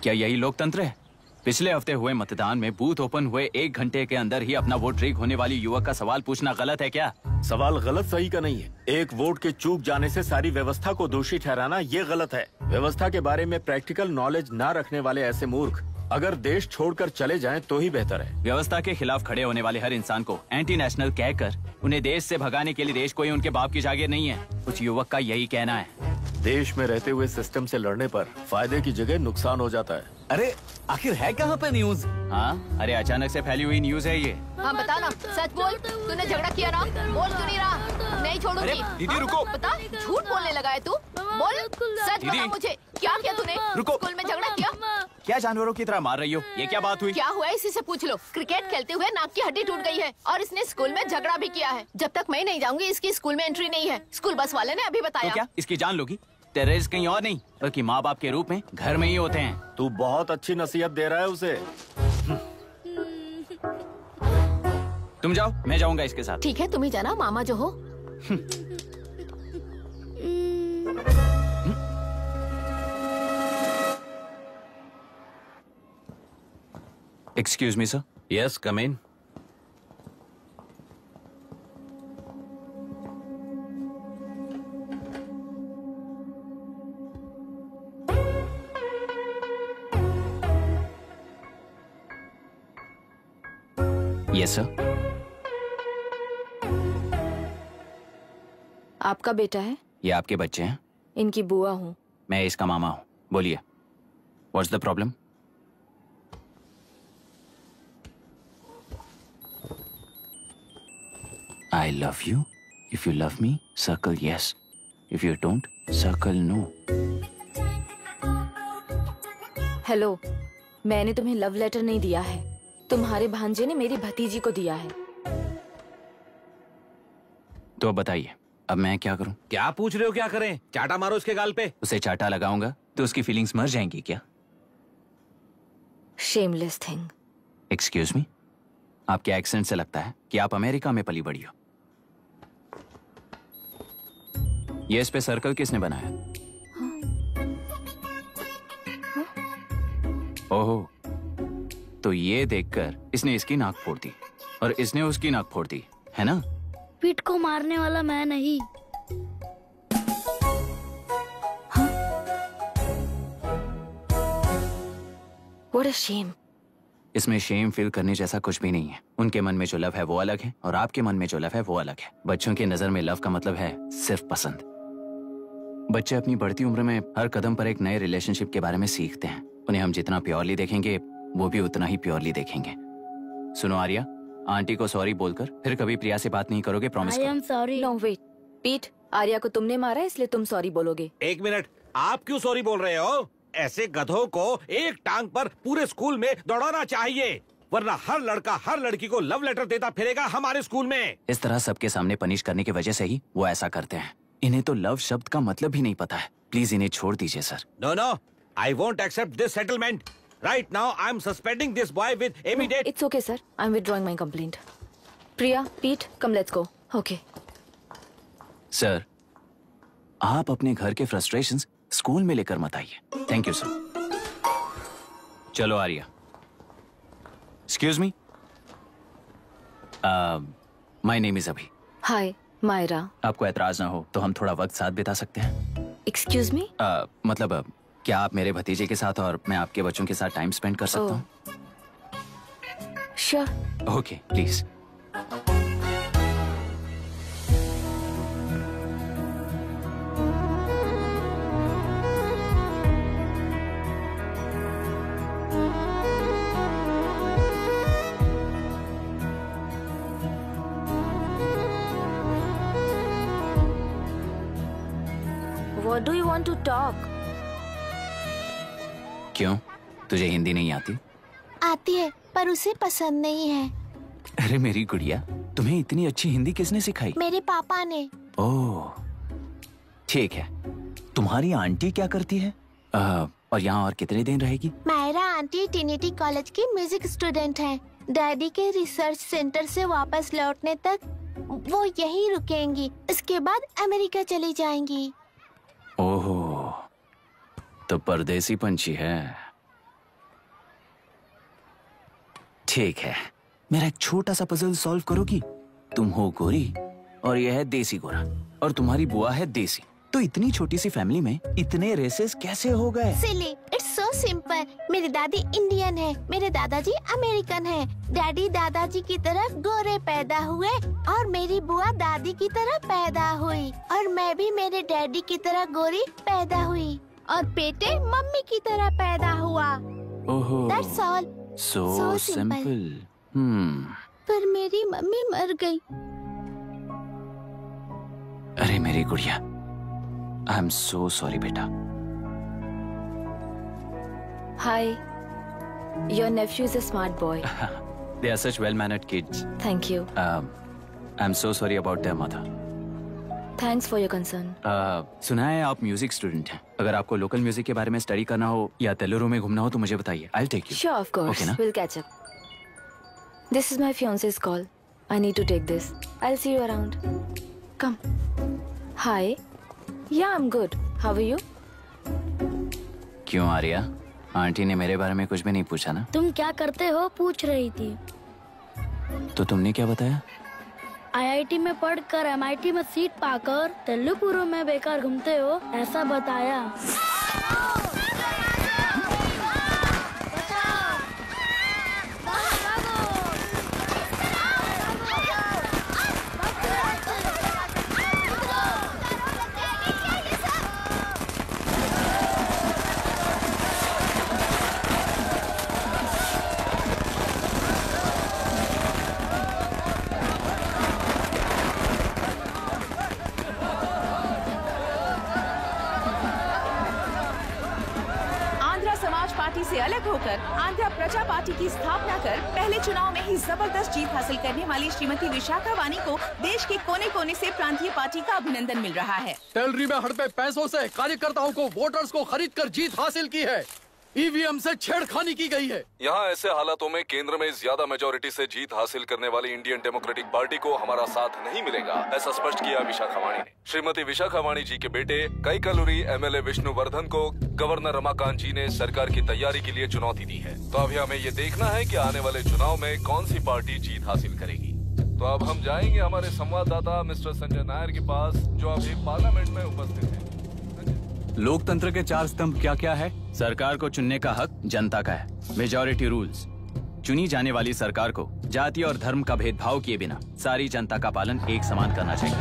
क्या यही लोकतंत्र है? पिछले हफ्ते हुए मतदान में बूथ ओपन हुए 1 घंटे के अंदर ही अपना वोट रीक होने वाली युवक का सवाल पूछना गलत है क्या? सवाल गलत सही का नहीं है। एक वोट के चूक जाने से सारी व्यवस्था को दोषी ठहराना ये गलत है। व्यवस्था के बारे में प्रैक्टिकल नॉलेज ना रखने वाले ऐसे मूर्ख अगर देश छोड़कर चले जाएं तो ही बेहतर है। व्यवस्था के खिलाफ खड़े होने वाले हर इंसान को एंटी नेशनल कहकर उन्हें देश से भगाने के लिए देश कोई उनके बाप की जागीर नहीं है। उस युवक का यही कहना है। देश में रहते हुए सिस्टम से लड़ने पर फायदे की जगह नुकसान हो जाता है। अरे आखिर है कहाँ पे न्यूज? हाँ, अरे अचानक से फैली हुई न्यूज है ये। हाँ बता ना, सच बोल, तूने झगड़ा किया ना? बोल क्यों नहीं रहा? नहीं छोड़ूंगी। दीदी रुको। बता, झूठ बोलने लगा है तू? बोल, सच बता मुझे, क्या किया तूने? रुको। स्कूल में झगड़ा किया? क्या जानवरों की तरह मार रही हो? ये क्या बात हुई? क्या हुआ इसी से पूछ लो। क्रिकेट खेलते हुए नाक की हड्डी टूट गई है और इसने स्कूल में झगड़ा भी किया है। जब तक मैं नहीं जाऊंगी इसकी स्कूल में एंट्री नहीं है। स्कूल बस वाले ने अभी बताया। तो क्या इसकी जान लोगी? टेररिस्ट कहीं और नहीं बल्कि माँ बाप के रूप में घर में ही होते हैं। तू बहुत अच्छी नसीहत दे रहा है उसे। तुम जाओ, मैं जाऊंगा इसके साथ। ठीक है, तुम ही जाना, मामा जो हो। Excuse me sir. Yes, come in. Yes sir. आपका बेटा है? ये आपके बच्चे हैं? इनकी बुआ हूँ। मैं इसका मामा हूँ। बोलिए, what's the problem? I love you. If you love me, circle yes. If you don't, circle no. Hello, मैंने तुम्हें लव लेटर नहीं दिया है। तुम्हारे भांजे ने मेरी भतीजी को दिया है। तो अब बताइए, अब मैं क्या करूं? क्या पूछ रहे हो? क्या करें? चाटा मारो उसके गाल पे। उसे चाटा लगाऊंगा तो उसकी फीलिंग्स मर जाएंगी क्या? Shameless thing. एक्सक्यूज मी, आपके एक्सेंट से लगता है कि आप अमेरिका में पली बड़ी हो। ये इस पे सर्कल किसने बनाया? ओहो, तो ये देखकर इसने इसकी नाक फोड़ दी और इसने उसकी नाक फोड़ दी, है ना? पीठ को मारने वाला मैं नहीं। What a shame. इसमें शेम फील करने जैसा कुछ भी नहीं है। उनके मन में जो लव है वो अलग है और आपके मन में जो लव है वो अलग है। बच्चों की नजर में लव का मतलब है सिर्फ पसंद। बच्चे अपनी बढ़ती उम्र में हर कदम पर एक नए रिलेशनशिप के बारे में सीखते हैं। उन्हें हम जितना प्योरली देखेंगे वो भी उतना ही प्योरली देखेंगे। सुनो आर्या, आंटी को सॉरी बोलकर फिर कभी प्रिया से बात नहीं करोगे, प्रॉमिस करो। I am sorry. No wait. पीट, आर्या को तुमने मारा इसलिए तुम सॉरी बोलोगे। एक मिनट, आप क्यों सॉरी बोल रहे हो? ऐसे गधों को एक टांग पर पूरे स्कूल में दौड़ाना चाहिए, वरना हर लड़का हर लड़की को लव लेटर देता फिरेगा हमारे स्कूल में। इस तरह सबके सामने पनिश करने की वजह से ही वो ऐसा करते हैं। इन्हें तो लव शब्द का मतलब भी नहीं पता है। प्लीज इन्हें छोड़ दीजिए sir. No no, I won't accept this settlement. Right now I am suspending this boy with immediate. It's okay sir. I'm withdrawing my complaint. Priya, Pete, come let's go. Okay. Sir, आप अपने घर के frustrations school में लेकर मत आइए। Thank you sir. चलो Arya. Excuse me, my name is Abhi. Hi, Myra. आपको एतराज ना हो तो हम थोड़ा वक्त साथ बिता सकते हैं? Excuse me? मतलब क्या आप मेरे भतीजे के साथ और मैं आपके बच्चों के साथ टाइम स्पेंड कर सकता हूँ? Sure. Okay, please. What do you want to talk? क्यों, तुझे हिंदी नहीं आती? आती है पर उसे पसंद नहीं है। अरे मेरी गुड़िया, तुम्हें इतनी अच्छी हिंदी किसने सिखाई? मेरे पापा ने। ओह, ठीक है। तुम्हारी आंटी क्या करती है? और यहाँ और कितने दिन रहेगी? मायरा आंटी ट्रिनिटी कॉलेज की म्यूजिक स्टूडेंट है। डैडी के रिसर्च सेंटर से वापस लौटने तक वो यहीं रुकेंगी। इसके बाद अमेरिका चली जाएंगी। ओहो, तो परदेसी पंछी है। ठीक है, मेरा एक छोटा सा पजल सॉल्व करोगी? तुम हो गोरी और यह है देसी गोरा और तुम्हारी बुआ है देसी, तो इतनी छोटी सी फैमिली में इतने रेसेस कैसे हो गए? सिली, इट्स सो सिंपल। मेरी दादी इंडियन है, मेरे दादाजी अमेरिकन है। डैडी दादाजी की तरह गोरे पैदा हुए और मेरी बुआ दादी की तरह पैदा हुई और मैं भी मेरे डैडी की तरह गोरी पैदा हुई और बेटे मम्मी की तरह पैदा हुआ। ओहो, That's all. so simple. पर मेरी मम्मी मर गई। अरे मेरी गुड़िया, आई एम सो सॉरी बेटा। Hi. Your nephew is a smart boy. They are such well-mannered kids. Thank you. I'm so sorry about their mother. Thanks for your concern. सुना है आप म्यूजिक स्टूडेंट हैं। अगर आपको लोकल म्यूजिक के बारे में स्टडी करना हो या तेलुरु में घूमना हो तो मुझे बताइए। I'll take you. Sure, of course. Okay, ना? We'll catch up. This is my fiance's call. I need to take this. I'll see you around. Come. Hi. Yeah, I'm good. How are you? क्यों Arya? Aunty ने मेरे बारे में कुछ भी नहीं पूछा ना? तुम क्या करते हो पूछ रही थी। तो तुमने क्या बताया? आईआईटी में पढ़कर एमआईटी में सीट पाकर तेलुपुरु में बेकार घूमते हो ऐसा बताया। से अलग होकर आंध्र प्रजा पार्टी की स्थापना कर पहले चुनाव में ही जबरदस्त जीत हासिल करने वाली श्रीमती विशाखा वानी को देश के कोने कोने से प्रांतीय पार्टी का अभिनंदन मिल रहा है। टेलरी में हड़पे पैसों से कार्यकर्ताओं को वोटर्स को खरीद कर जीत हासिल की है। ईवीएम से छेड़खानी की गई है। यहाँ ऐसे हालातों में केंद्र में ज्यादा मेजोरिटी से जीत हासिल करने वाली इंडियन डेमोक्रेटिक पार्टी को हमारा साथ नहीं मिलेगा, ऐसा स्पष्ट किया विशाखा वाणी ने। श्रीमती विशाखा वाणी जी के बेटे कैकलुरी एमएलए विष्णुवर्धन को गवर्नर रमाकांत जी ने सरकार की तैयारी के लिए चुनौती दी है। तो अभी हमें ये देखना है कि आने वाले चुनाव में कौन सी पार्टी जीत हासिल करेगी। तो अब हम जाएंगे हमारे संवाददाता मिस्टर संजय नायर के पास, जो अभी पार्लियामेंट में उपस्थित है। लोकतंत्र के 4 स्तंभ क्या क्या है? सरकार को चुनने का हक जनता का है। Majority rules. चुनी जाने वाली सरकार को जाति और धर्म का भेदभाव किए बिना सारी जनता का पालन एक समान करना चाहिए।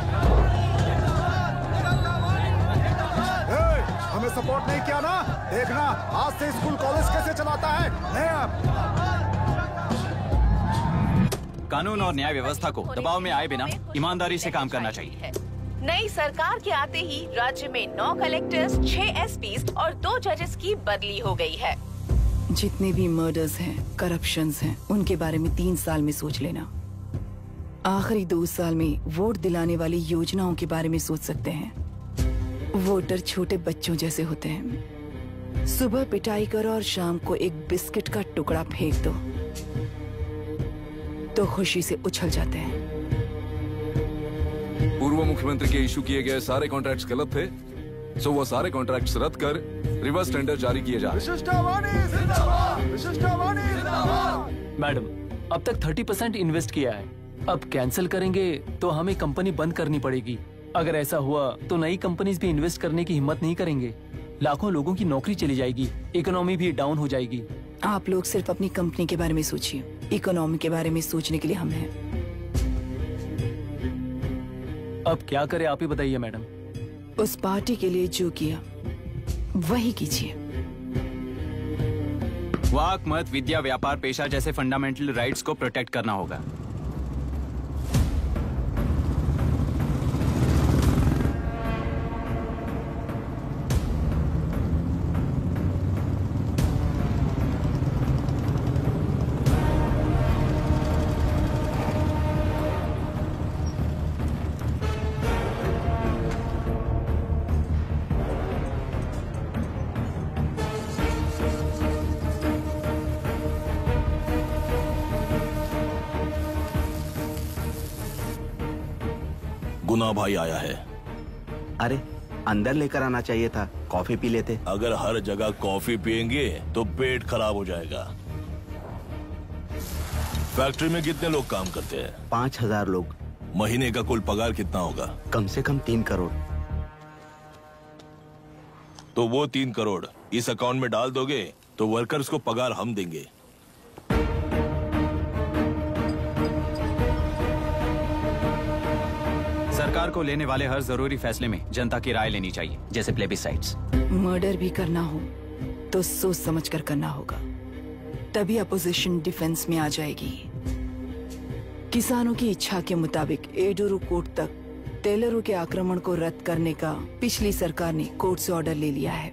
हमें सपोर्ट नहीं किया ना, देखना आज से स्कूल कॉलेज कैसे चलाता है। कानून और न्याय व्यवस्था को दबाव में आए बिना ईमानदारी से काम करना चाहिए। नई सरकार के आते ही राज्य में 9 कलेक्टर्स, 6 एसपीज और 2 जजेस की बदली हो गई है। जितने भी मर्डर्स हैं, करप्शंस हैं, उनके बारे में 3 साल में सोच लेना। आखिरी 2 साल में वोट दिलाने वाली योजनाओं के बारे में सोच सकते हैं। वोटर छोटे बच्चों जैसे होते हैं। सुबह पिटाई करो और शाम को एक बिस्किट का टुकड़ा फेंक दो तो खुशी से उछल जाते हैं। पूर्व मुख्यमंत्री के इशू किए गए सारे कॉन्ट्रैक्ट्स गलत थे, सो वो सारे कॉन्ट्रैक्ट्स रद्द कर रिवर्स टेंडर जारी किए जा रहे हैं। मैडम, अब तक 30% इन्वेस्ट किया है, अब कैंसिल करेंगे तो हमें कंपनी बंद करनी पड़ेगी। अगर ऐसा हुआ तो नई कंपनीज भी इन्वेस्ट करने की हिम्मत नहीं करेंगे। लाखों लोगों की नौकरी चली जाएगी, इकोनॉमी भी डाउन हो जाएगी। आप लोग सिर्फ अपनी कंपनी के बारे में सोचिए, इकोनॉमी के बारे में सोचने के लिए हम हैं। अब क्या करें आप ही बताइए मैडम। उस पार्टी के लिए जो किया वही कीजिए। वाक, मत, विद्या, व्यापार, पेशा जैसे फंडामेंटल राइट्स को प्रोटेक्ट करना होगा। गुना भाई आया है। अरे अंदर लेकर आना चाहिए था, कॉफी पी लेते। अगर हर जगह कॉफी पियेंगे तो पेट खराब हो जाएगा। फैक्ट्री में कितने लोग काम करते हैं? 5000 लोग। महीने का कुल पगार कितना होगा? कम से कम 3 करोड़। तो वो 3 करोड़ इस अकाउंट में डाल दोगे तो वर्कर्स को पगार हम देंगे। सरकार को लेने वाले हर जरूरी फैसले में जनता की राय लेनी चाहिए, जैसे प्लेबिसाइट्स। मर्डर भी करना हो तो सोच समझ कर करना होगा, तभी अपोजिशन डिफेंस में आ जाएगी। किसानों की इच्छा के मुताबिक एडोरू कोर्ट तक टेलरों के आक्रमण को रद्द करने का पिछली सरकार ने कोर्ट से ऑर्डर ले लिया है।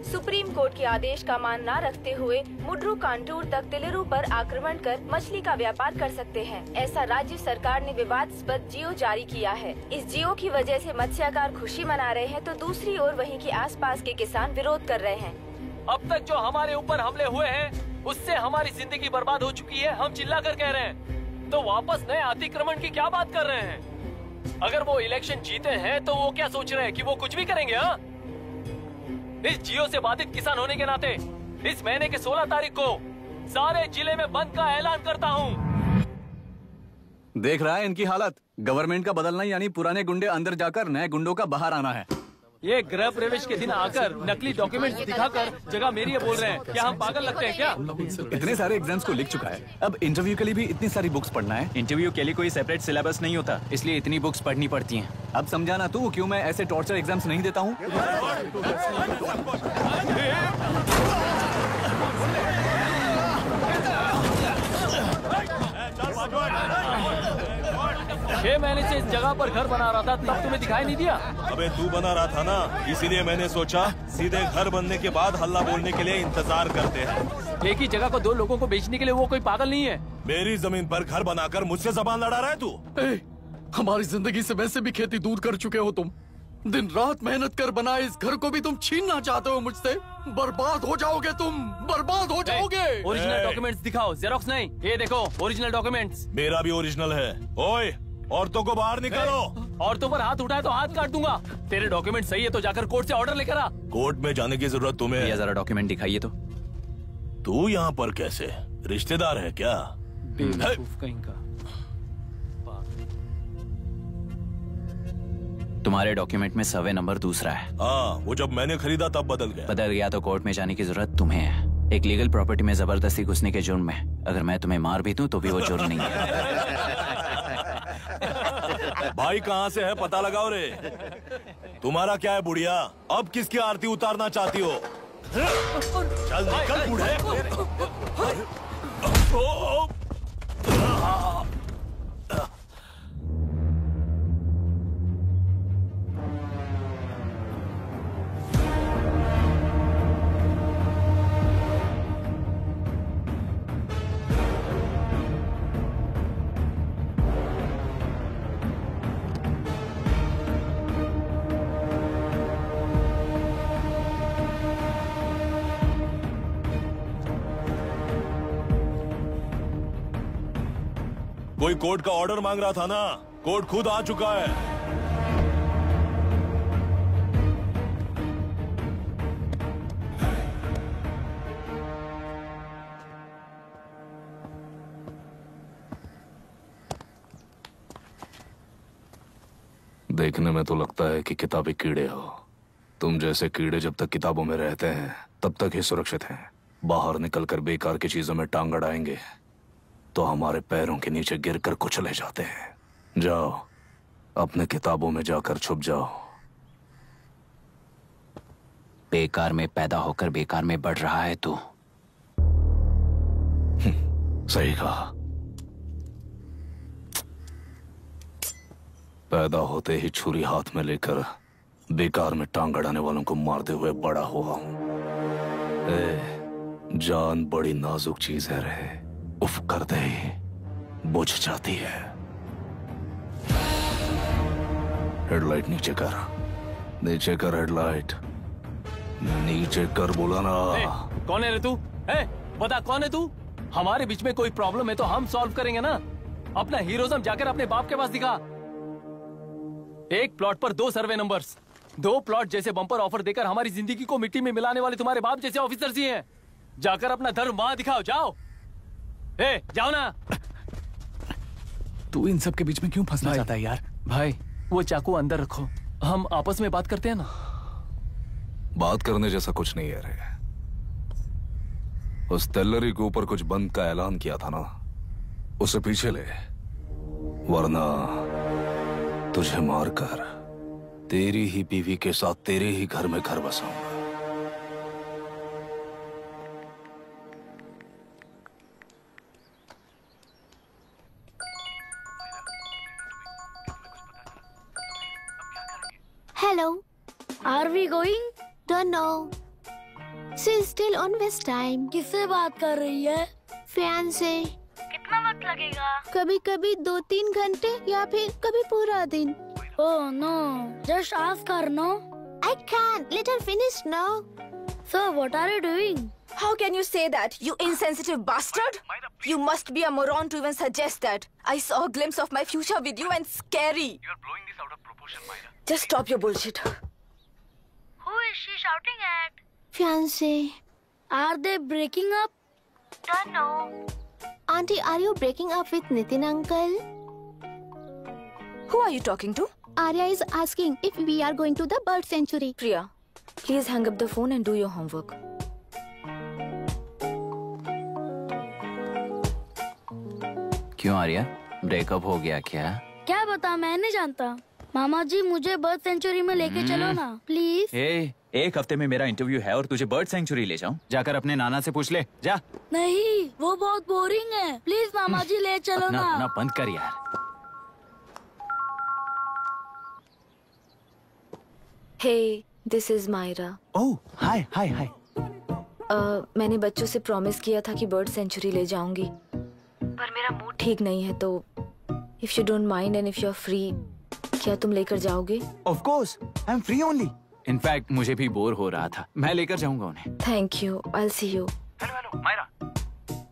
सुप्रीम कोर्ट के आदेश का मान न रखते हुए मुड्रू कांटूर तक टेलरों पर आक्रमण कर मछली का व्यापार कर सकते हैं। ऐसा राज्य सरकार ने विवादास्पद जियो जारी किया है। इस जियो की वजह से मत्स्यकार खुशी मना रहे हैं तो दूसरी ओर वहीं के आसपास के किसान विरोध कर रहे हैं। अब तक जो हमारे ऊपर हमले हुए हैं उससे हमारी जिंदगी बर्बाद हो चुकी है। हम चिल्ला कर कह रहे हैं तो वापस नए अतिक्रमण की क्या बात कर रहे हैं? अगर वो इलेक्शन जीते हैं तो वो क्या सोच रहे हैं कि वो कुछ भी करेंगे? हाँ, इस जियो से बाधित किसान होने के नाते इस महीने के 16 तारीख को सारे जिले में बंद का ऐलान करता हूँ। देख रहा है इनकी हालत। गवर्नमेंट का बदलना यानी पुराने गुंडे अंदर जाकर नए गुंडों का बाहर आना है। ये गृह प्रवेश के दिन आकर नकली डॉक्यूमेंट्स दिखाकर जगह मेरी है बोल रहे हैं। क्या हम पागल लगते हैं क्या? इतने सारे एग्जाम्स को लिख चुका है, अब इंटरव्यू के लिए भी इतनी सारी बुक्स पढ़ना है। इंटरव्यू के लिए कोई सेपरेट सिलेबस नहीं होता, इसलिए इतनी बुक्स पढ़नी पड़ती हैं। अब समझाना तू क्यों मैं ऐसे टॉर्चर एग्जाम्स नहीं देता हूँ। 6 महीने से इस जगह पर घर बना रहा था, तब तुम्हें दिखाई नहीं दिया? अबे तू बना रहा था ना, इसीलिए मैंने सोचा सीधे घर बनने के बाद हल्ला बोलने के लिए इंतजार करते हैं। एक ही जगह को 2 लोगों को बेचने के लिए वो कोई पागल नहीं है। मेरी जमीन पर घर बनाकर मुझसे जबान लड़ा रहा है तू। हमारी जिंदगी से वैसे भी खेती दूर कर चुके हो तुम। दिन रात मेहनत कर बनाए इस घर को भी तुम छीनना चाहते हो मुझसे। बर्बाद हो जाओगे तुम, बर्बाद हो जाओगे। ओरिजिनल डॉक्यूमेंट्स दिखाओ, जेरोक्स नहीं। ये देखो ओरिजिनल डॉक्यूमेंट्स। मेरा भी ओरिजिनल है। ओए, औरतों को बाहर निकालो। औरतों पर हाथ उठाए तो हाथ काट दूंगा। तेरे डॉक्यूमेंट सही है तो जाकर कोर्ट से ऑर्डर लेकर आ। कोर्ट में जाने की जरूरत तुम्हें? ये जरा डॉक्यूमेंट दिखाइए तो। तू यहाँ पर कैसे? रिश्तेदार है क्या? कहीं का। तुम्हारे डॉक्यूमेंट में सर्वे नंबर दूसरा है। हाँ, वो जब मैंने खरीदा तब बदल गया तो कोर्ट में जाने की जरूरत तुम्हें है। एक लीगल प्रॉपर्टी में जबरदस्ती घुसने के जुर्म में अगर मैं तुम्हें मार भी दूं तो भी वो जुर्म नहीं है। भाई कहाँ से है पता लगाओ रे। तुम्हारा क्या है बुढ़िया? अब किसकी आरती उतारना चाहती हो? चल निकल बूढ़े। कोई कोर्ट का ऑर्डर मांग रहा था ना, कोर्ट खुद आ चुका है। देखने में तो लगता है कि किताबी कीड़े हो। तुम जैसे कीड़े जब तक किताबों में रहते हैं तब तक ही सुरक्षित हैं। बाहर निकलकर बेकार की चीजों में टांग अड़ाएंगे तो हमारे पैरों के नीचे गिरकर कुचले जाते हैं। जाओ, अपने किताबों में जाकर छुप जाओ। बेकार में पैदा होकर बेकार में बढ़ रहा है तू। सही कहा। पैदा होते ही छुरी हाथ में लेकर बेकार में टांग अड़ाने वालों को मारते हुए बड़ा हुआ हूं। जान बड़ी नाजुक चीज है रे, उफ करते ही बुझ जाती है। हेडलाइट नीचे कर, नीचे कर हेडलाइट, नीचे कर बोला ना। कौन है रे तू? बता कौन है तू? हमारे बीच में कोई प्रॉब्लम है तो हम सॉल्व करेंगे ना। अपना हीरोइज्म जाकर अपने बाप के पास दिखा। एक प्लॉट पर 2 सर्वे नंबर्स, 2 प्लॉट जैसे बम्पर ऑफर देकर हमारी जिंदगी को मिट्टी में मिलाने वाले तुम्हारे बाप जैसे ऑफिसर्स ही हैं। जाकर अपना धर्म वहां दिखाओ, जाओ। जाओ ना। तू इन सब के बीच में क्यों फंसना चाहता है यार? भाई वो चाकू अंदर रखो, हम आपस में बात करते हैं ना। बात करने जैसा कुछ नहीं है रे। उस तेलरी के ऊपर कुछ बंद का ऐलान किया था ना, उसे पीछे ले, वरना तुझे मारकर तेरी ही बीवी के साथ तेरे ही घर में घर बसाऊंगा। Hello. Are we going? Don't know. She's still on West time. किससे बात कर रही है? Fiance. कितना वक्त लगेगा? कभी कभी 2-3 घंटे या फिर कभी पूरा दिन. Oh no, just ask her, no? I can't. Let her finish now. So what are you doing? How can you say that, you insensitive bastard? You must be a moron to even suggest that. I saw a glimpse of my future with you and scary. You're blowing this out of proportion, Myra. Just stop your bullshit. Who is she shouting at? Fiance. Are they breaking up? Don't know. Auntie, are you breaking up with Nitin uncle? Who are you talking to? Arya is asking if we are going to the bird sanctuary. Priya, please hang up the phone and do your homework. क्यों Arya, breakup हो गया क्या? क्या बता, मैं नहीं जानता। मामा जी मुझे बर्ड सेंचुरी में लेके चलो ना प्लीज। एक हफ्ते में मेरा इंटरव्यू है और तुझे बर्ड सेंचुरी ले जाऊं? जाकर अपने नाना से पूछ ले, जा। नहीं, वो बहुत बोरिंग है, प्लीज मामा जी ले चलो ना। अपना बंद कर यार। Hey, this is Myra. Oh, hi, hi, hi. मैंने बच्चों से प्रॉमिस किया था कि बर्ड सेंचुरी ले जाऊंगी, पर मेरा मूड ठीक नहीं है, तो if you don't mind and if you're free, क्या तुम लेकर जाओगे? Of course, I'm free only. In fact मुझे भी बोर हो रहा था, मैं लेकर जाऊंगा उन्हें। Thank you, I'll see you. Hello, Myra.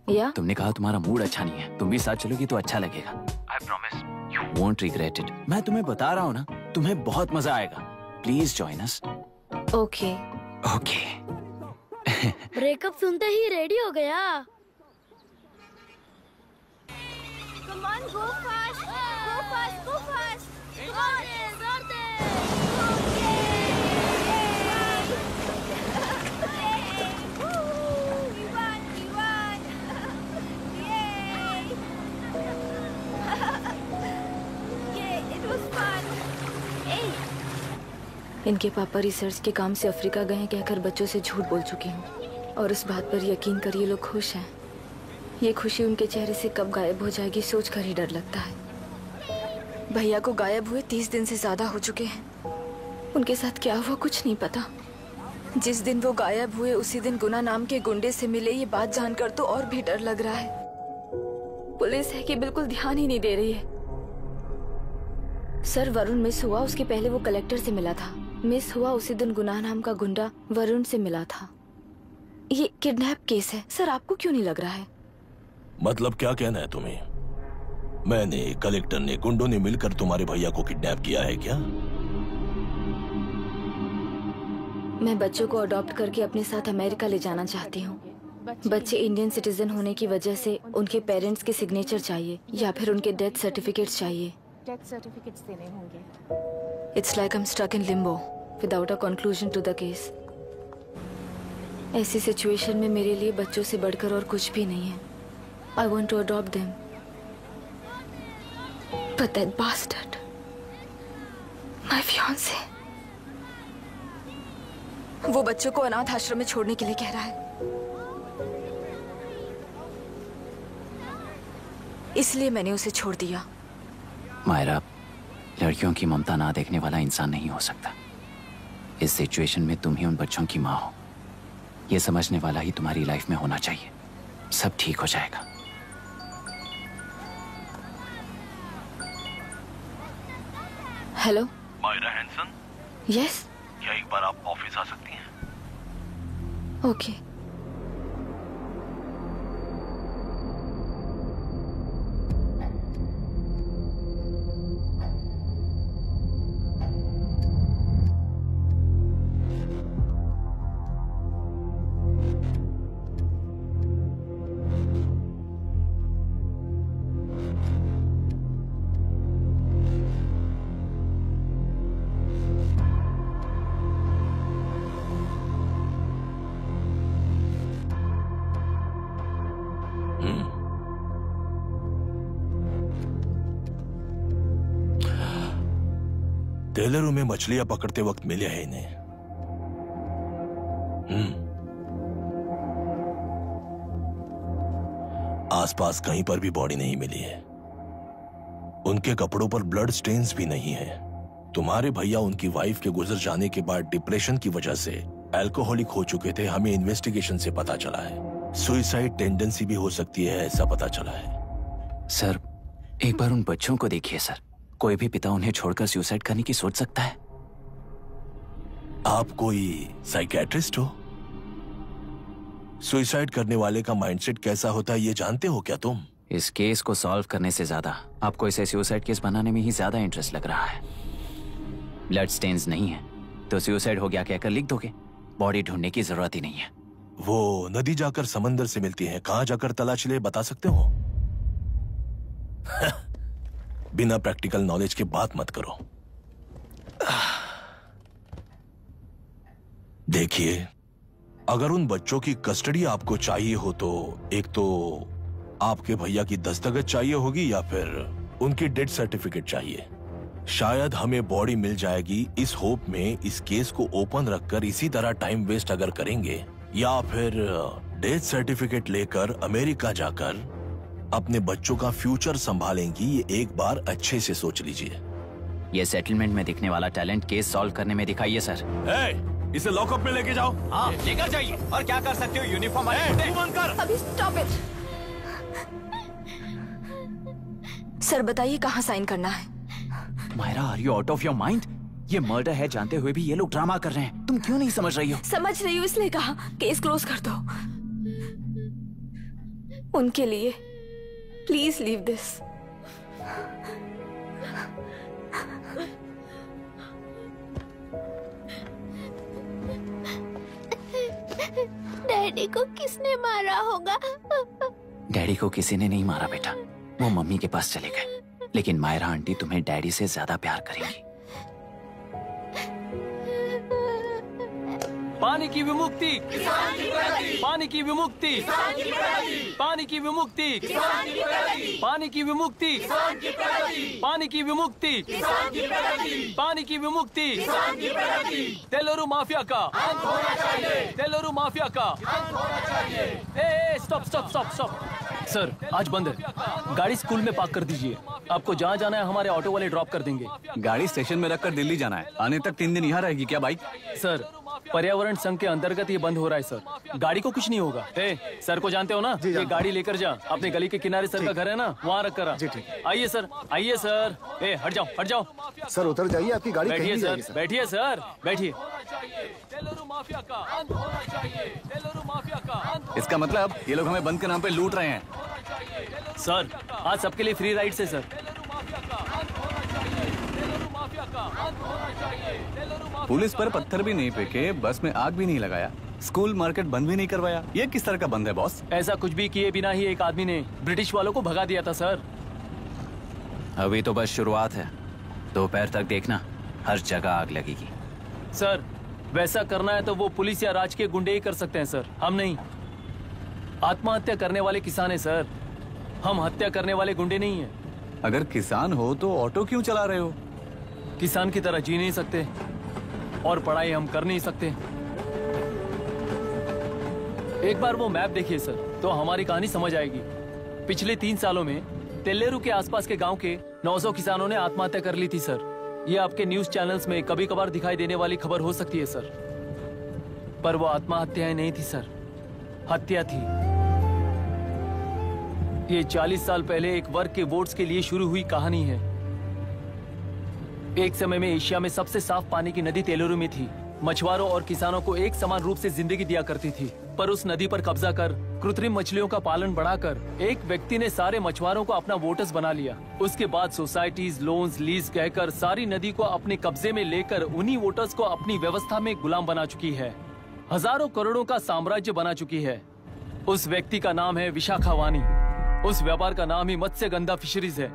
Yeah? तुमने कहा तुम्हारा मूड अच्छा नहीं है, तुम भी साथ चलोगी तो अच्छा लगेगा। I promise. You won't regret it. मैं तुम्हें बता रहा हूँ ना, तुम्हें बहुत मजा आएगा। Please join us. Okay. Okay. Breakup सुनते ही रेडी हो गया। Come on, go fast. Go fast, go fast. Come on. इनके पापा रिसर्च के काम से अफ्रीका गए कहकर बच्चों से झूठ बोल चुकी हूँ, और इस बात पर यकीन कर ये लोग खुश हैं। ये खुशी उनके चेहरे से कब गायब हो जाएगी सोचकर ही डर लगता है। भैया को गायब हुए 30 दिन से ज्यादा हो चुके हैं। उनके साथ क्या हुआ कुछ नहीं पता। जिस दिन वो गायब हुए उसी दिन गुना नाम के गुंडे से मिले, ये बात जानकर तो और भी डर लग रहा है। पुलिस है कि बिल्कुल ध्यान ही नहीं दे रही है। सर, वरुण मिस हुआ, उसके पहले वो कलेक्टर से मिला था। मिस हुआ उसी दिन गुनाह नाम का गुंडा वरुण से मिला था। ये किडनैप केस है। सर, आपको क्यों नहीं लग रहा है? मतलब क्या कहना है तुम्हें? मैंने, कलेक्टर ने, गुंडों ने मिलकर तुम्हारे भैया को किडनैप किया है क्या? मैं बच्चों को अडॉप्ट करके अपने साथ अमेरिका ले जाना चाहती हूँ। बच्चे इंडियन सिटीजन होने की वजह से उनके पेरेंट्स के सिग्नेचर चाहिए या फिर उनके डेथ सर्टिफिकेट्स चाहिए। डेथ सर्टिफिकेट्स देने होंगे। It's like I'm stuck in limbo without a conclusion to the case. ऐसी सिचुएशन में मेरे लिए बच्चों से बढ़कर और कुछ भी नहीं है। I want to adopt them. But that bastard, my fiancé, वो बच्चों को अनाथ आश्रम में छोड़ने के लिए कह रहा है। इसलिए मैंने उसे छोड़ दिया। मायरा, लड़कियों की ममता ना देखने वाला इंसान नहीं हो सकता। इस सिचुएशन में तुम ही उन बच्चों की माँ हो, ये समझने वाला ही तुम्हारी लाइफ में होना चाहिए। सब ठीक हो जाएगा। Hello Myra Hanson? यस। क्या एक बार आप ऑफिस आ सकती हैं? ओके। टेलरों में मछलियां पकड़ते वक्त मिले हैं इन्हें। आसपास कहीं पर भी बॉडी नहीं मिली है। उनके कपड़ों पर ब्लड स्टेन्स भी नहीं है। तुम्हारे भैया उनकी वाइफ के गुजर जाने के बाद डिप्रेशन की वजह से अल्कोहलिक हो चुके थे। हमें इन्वेस्टिगेशन से पता चला है सुसाइड टेंडेंसी भी हो सकती है, ऐसा पता चला है। सर एक बार उन बच्चों को देखिए सर, कोई भी पिता उन्हें छोड़कर सुसाइड करने की सोच सकता है? आप कोई साइकियाट्रिस्ट हो? सुसाइड करने वाले का माइंडसेट कैसा होता है ये जानते हो क्या तुम? इस केस को सॉल्व करने से ज्यादा आपको इसे सुसाइड केस बनाने में ही ज्यादा इंटरेस्ट लग रहा है। ब्लड स्टेन्स नहीं है तो सुसाइड हो गया कहकर लिख दोगे, बॉडी ढूंढने की जरूरत ही नहीं है। वो नदी जाकर समंदर से मिलती है, कहां जाकर तलाश ले बता सकते हो? बिना प्रैक्टिकल नॉलेज के बात मत करो। देखिए, अगर उन बच्चों की कस्टडी आपको चाहिए हो तो एक तो आपके भैया की दस्तखत चाहिए होगी या फिर उनकी डेथ सर्टिफिकेट चाहिए। शायद हमें बॉडी मिल जाएगी इस होप में इस केस को ओपन रखकर इसी तरह टाइम वेस्ट अगर करेंगे, या फिर डेथ सर्टिफिकेट लेकर अमेरिका जाकर अपने बच्चों का फ्यूचर संभालेंगी, ये एक बार अच्छे से सोच लीजिए। ये सेटलमेंट में दिखने वाला टैलेंट केस सॉल्व करने में दिखाइए सर। इसे लॉकअप में लेके जाओ। हाँ, लेकर जाइए। और क्या कर सकते हो? यूनिफॉर्म अभी स्टॉप इट। सर बताइए कहाँ साइन करना है? Myra, are you out of your mind? ये मर्डर है जानते हुए भी ये लोग ड्रामा कर रहे हैं। तुम क्यों नहीं समझ रही हो? समझ रही हूँ इसलिए कहा केस क्लोज कर दो। उनके लिए प्लीज लीव दिस। डैडी को किसने मारा होगा? डैडी को किसी ने नहीं मारा बेटा, वो मम्मी के पास चले गए। लेकिन मायरा आंटी तुम्हें डैडी से ज्यादा प्यार करेंगी। पानी की विमुक्ति, पानी की विमुक्ति, पानी की विमुक्ति, पानी की विमुक्ति, पानी की विमुक्ति, पानी की विमुक्ति, तेलुरु माफिया का, तेलुरु माफिया का। Stop stop stop stop. Sir आज बंद है, गाड़ी स्कूल में पार्क कर दीजिए। आपको जहाँ जाना है हमारे ऑटो वाले ड्रॉप कर देंगे। गाड़ी स्टेशन में रखकर दिल्ली जाना है, आने तक 3 दिन यहाँ रहेगी क्या बाइक? सर पर्यावरण संघ के अंतर्गत ये बंद हो रहा है सर, गाड़ी को कुछ नहीं होगा। सर को जानते हो ना, ये गाड़ी लेकर जा, अपने गली के किनारे सर का घर है ना, वहाँ रख कर। आइए सर, आइए सर। हट जाओ हट जाओ। सर उतर जाइए, आपकी गाड़ी बैठिए कहीं सर, बैठिए सर, बैठिए। इसका मतलब ये लोग हमें बंद के नाम पे लूट रहे हैं। सर आज सबके लिए फ्री राइड से सर। पुलिस पर पत्थर भी नहीं फेंके, बस में आग भी नहीं लगाया, स्कूल मार्केट बंद भी नहीं करवाया। ये किस तरह का बंद है बॉस? ऐसा कुछ भी किए बिना ही एक आदमी ने ब्रिटिश वालों को भगा दिया था सर। अभी तो बस शुरुआत है, दोपहर तक देखना हर जगह आग लगेगी। सर वैसा करना है तो वो पुलिस या राज के गुंडे ही कर सकते हैं सर, हम नहीं। आत्महत्या करने वाले किसान है सर, हम हत्या करने वाले गुंडे नहीं है। अगर किसान हो तो ऑटो क्यों चला रहे हो? किसान की तरह जी नहीं सकते और पढ़ाई हम कर नहीं सकते। एक बार वो मैप देखिए सर तो हमारी कहानी समझ आएगी। पिछले 3 सालों में तेल्लेरू के आसपास के गांव के 900 किसानों ने आत्महत्या कर ली थी सर। ये आपके न्यूज चैनल्स में कभी कभार दिखाई देने वाली खबर हो सकती है सर, पर वो आत्महत्याएं नहीं थी सर, हत्या थी। ये 40 साल पहले एक वर्ग के वोट्स के लिए शुरू हुई कहानी है। एक समय में एशिया में सबसे साफ पानी की नदी तेलुरु में थी। मछुआरों और किसानों को एक समान रूप से जिंदगी दिया करती थी, पर उस नदी पर कब्जा कर कृत्रिम मछलियों का पालन बढ़ाकर एक व्यक्ति ने सारे मछुआरों को अपना वोटर्स बना लिया। उसके बाद सोसाइटीज, लोन्स, लीज कहकर सारी नदी को अपने कब्जे में लेकर उन्हीं वोटर्स को अपनी व्यवस्था में गुलाम बना चुकी है। हजारों करोड़ों का साम्राज्य बना चुकी है। उस व्यक्ति का नाम है विशाखावानी। उस व्यापार का नाम ही मत्स्यगंधा फिशरीज है।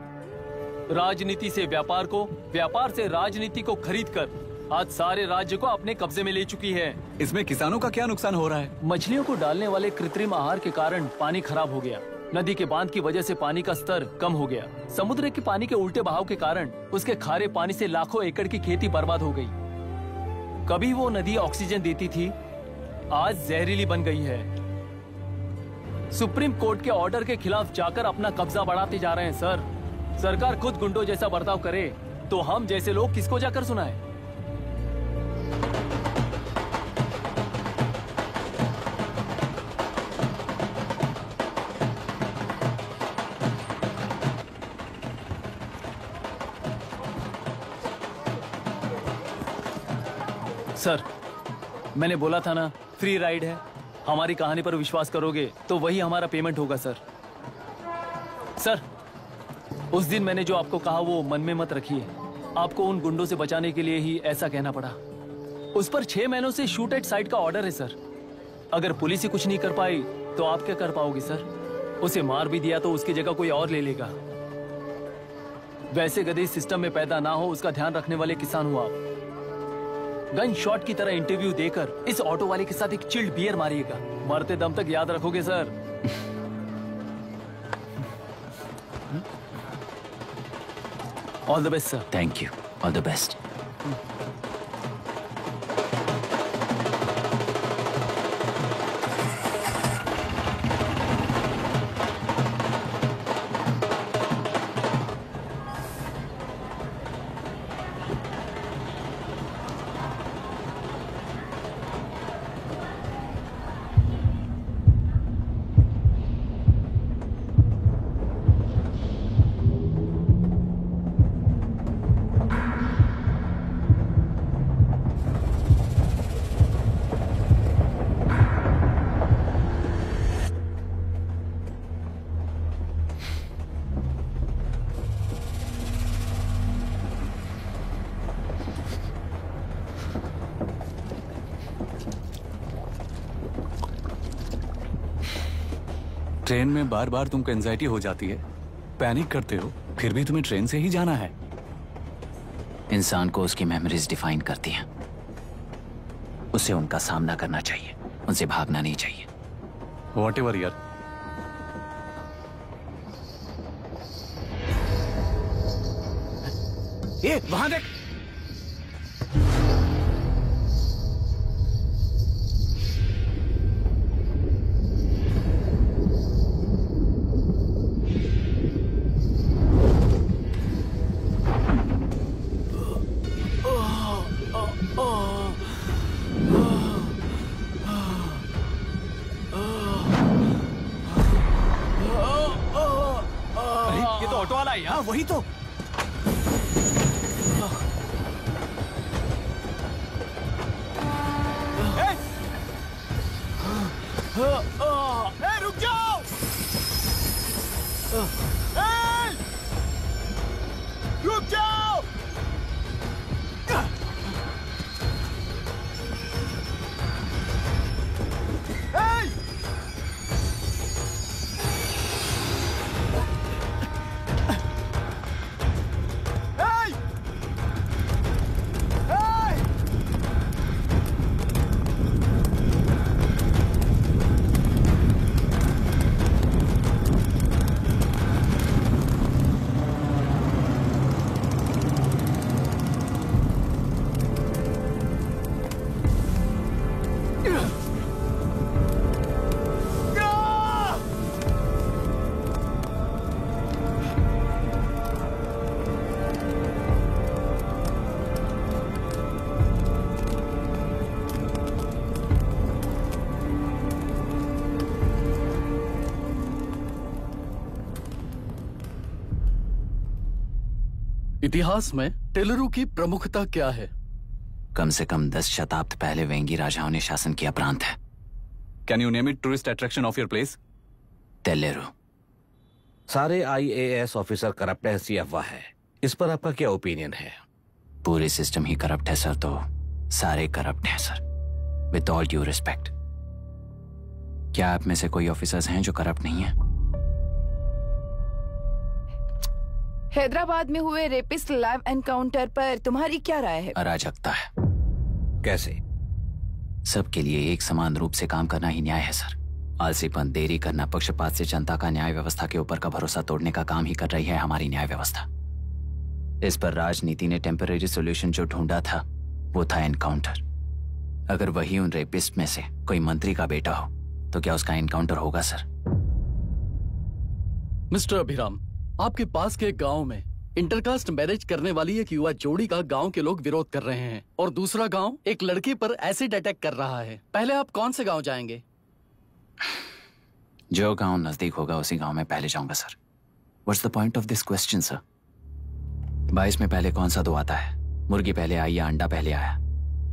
राजनीति से व्यापार को, व्यापार से राजनीति को खरीदकर आज सारे राज्य को अपने कब्जे में ले चुकी है। इसमें किसानों का क्या नुकसान हो रहा है? मछलियों को डालने वाले कृत्रिम आहार के कारण पानी खराब हो गया। नदी के बांध की वजह से पानी का स्तर कम हो गया। समुद्र के पानी के उल्टे बहाव के कारण उसके खारे पानी से लाखों एकड़ की खेती बर्बाद हो गई। कभी वो नदी ऑक्सीजन देती थी, आज जहरीली बन गई है। सुप्रीम कोर्ट के ऑर्डर के खिलाफ जाकर अपना कब्जा बढ़ाते जा रहे हैं सर। सरकार खुद गुंडों जैसा बर्ताव करे तो हम जैसे लोग किसको जाकर सुनाएं? सर, मैंने बोला था ना, फ्री राइड है। हमारी कहानी पर विश्वास करोगे तो वही हमारा पेमेंट होगा सर। सर, उस दिन मैंने जो आपको कहा वो मन में मत रखिए। आपको उन गुंडों से बचाने के लिए ही ऐसा कहना पड़ा। उस पर 6 महीनों से शूट एट साइट का ऑर्डर है सर। अगर पुलिस ही कुछ नहीं कर पाई तो आप क्या कर पाओगे सर? उसे मार भी दिया तो उसकी जगह कोई और ले लेगा। वैसे गधे सिस्टम में पैदा ना हो उसका ध्यान रखने वाले किसान हो आप। गन शॉट की तरह इंटरव्यू देकर इस ऑटो वाले के साथ एक चिल्ड बियर मारिएगा। मरते दम तक याद रखोगे sir. All the best sir. Thank you. All the best. Train में बार बार तुमको एंजाइटी हो जाती है, पैनिक करते हो, फिर भी तुम्हें ट्रेन से ही जाना है। इंसान को उसकी मेमोरीज डिफाइन करती हैं। उसे उनका सामना करना चाहिए, उनसे भागना नहीं चाहिए। व्हाटएवर यार। ये वहां देख। वही तो। रुक जाओ। रुक जाओ। इतिहास में टेलरों की प्रमुखता क्या है? कम से कम 10 शताब्दी पहले वेंगी राजाओं ने शासन किया प्रांत है। Can you name it tourist attraction of your place? टेलेरो। सारे IAS ऑफिसर करप्ट है, ऐसी अफवाह है। इस पर आपका क्या ओपिनियन है? पूरे सिस्टम ही करप्ट है सर, तो सारे करप्ट हैं sir. With all due respect, क्या आप में से कोई ऑफिसर्स हैं जो करप्ट नहीं है? हैदराबाद में हुए रेपिस्ट लाइव एनकाउंटर पर तुम्हारी क्या राय है? अराजकता है। कैसे? सबके लिए एक समान रूप से काम करना ही न्याय है सर। आलसीपन, देरी करना, पक्षपात से जनता का न्याय व्यवस्था के ऊपर का भरोसा तोड़ने का काम ही कर रही है हमारी न्याय व्यवस्था। इस पर राजनीति ने टेम्परेरी सॉल्यूशन जो ढूंढा था वो था एनकाउंटर। अगर वही उन रेपिस्ट में से कोई मंत्री का बेटा हो तो क्या उसका एनकाउंटर होगा सर? मिस्टर अभिराम, आपके पास के गांव में इंटरकास्ट मैरिज करने वाली एक युवा जोड़ी का गांव के लोग विरोध कर रहे हैं और दूसरा गांव एक लड़की पर एसिड अटैक कर रहा है। पहले आप कौन से गांव जाएंगे? जो गांव नजदीक होगा उसी गांव में पहले जाऊंगा sir. What's the point of this question sir? 22 में पहले कौन सा दो आता है? मुर्गी पहले आई या अंडा पहले आया?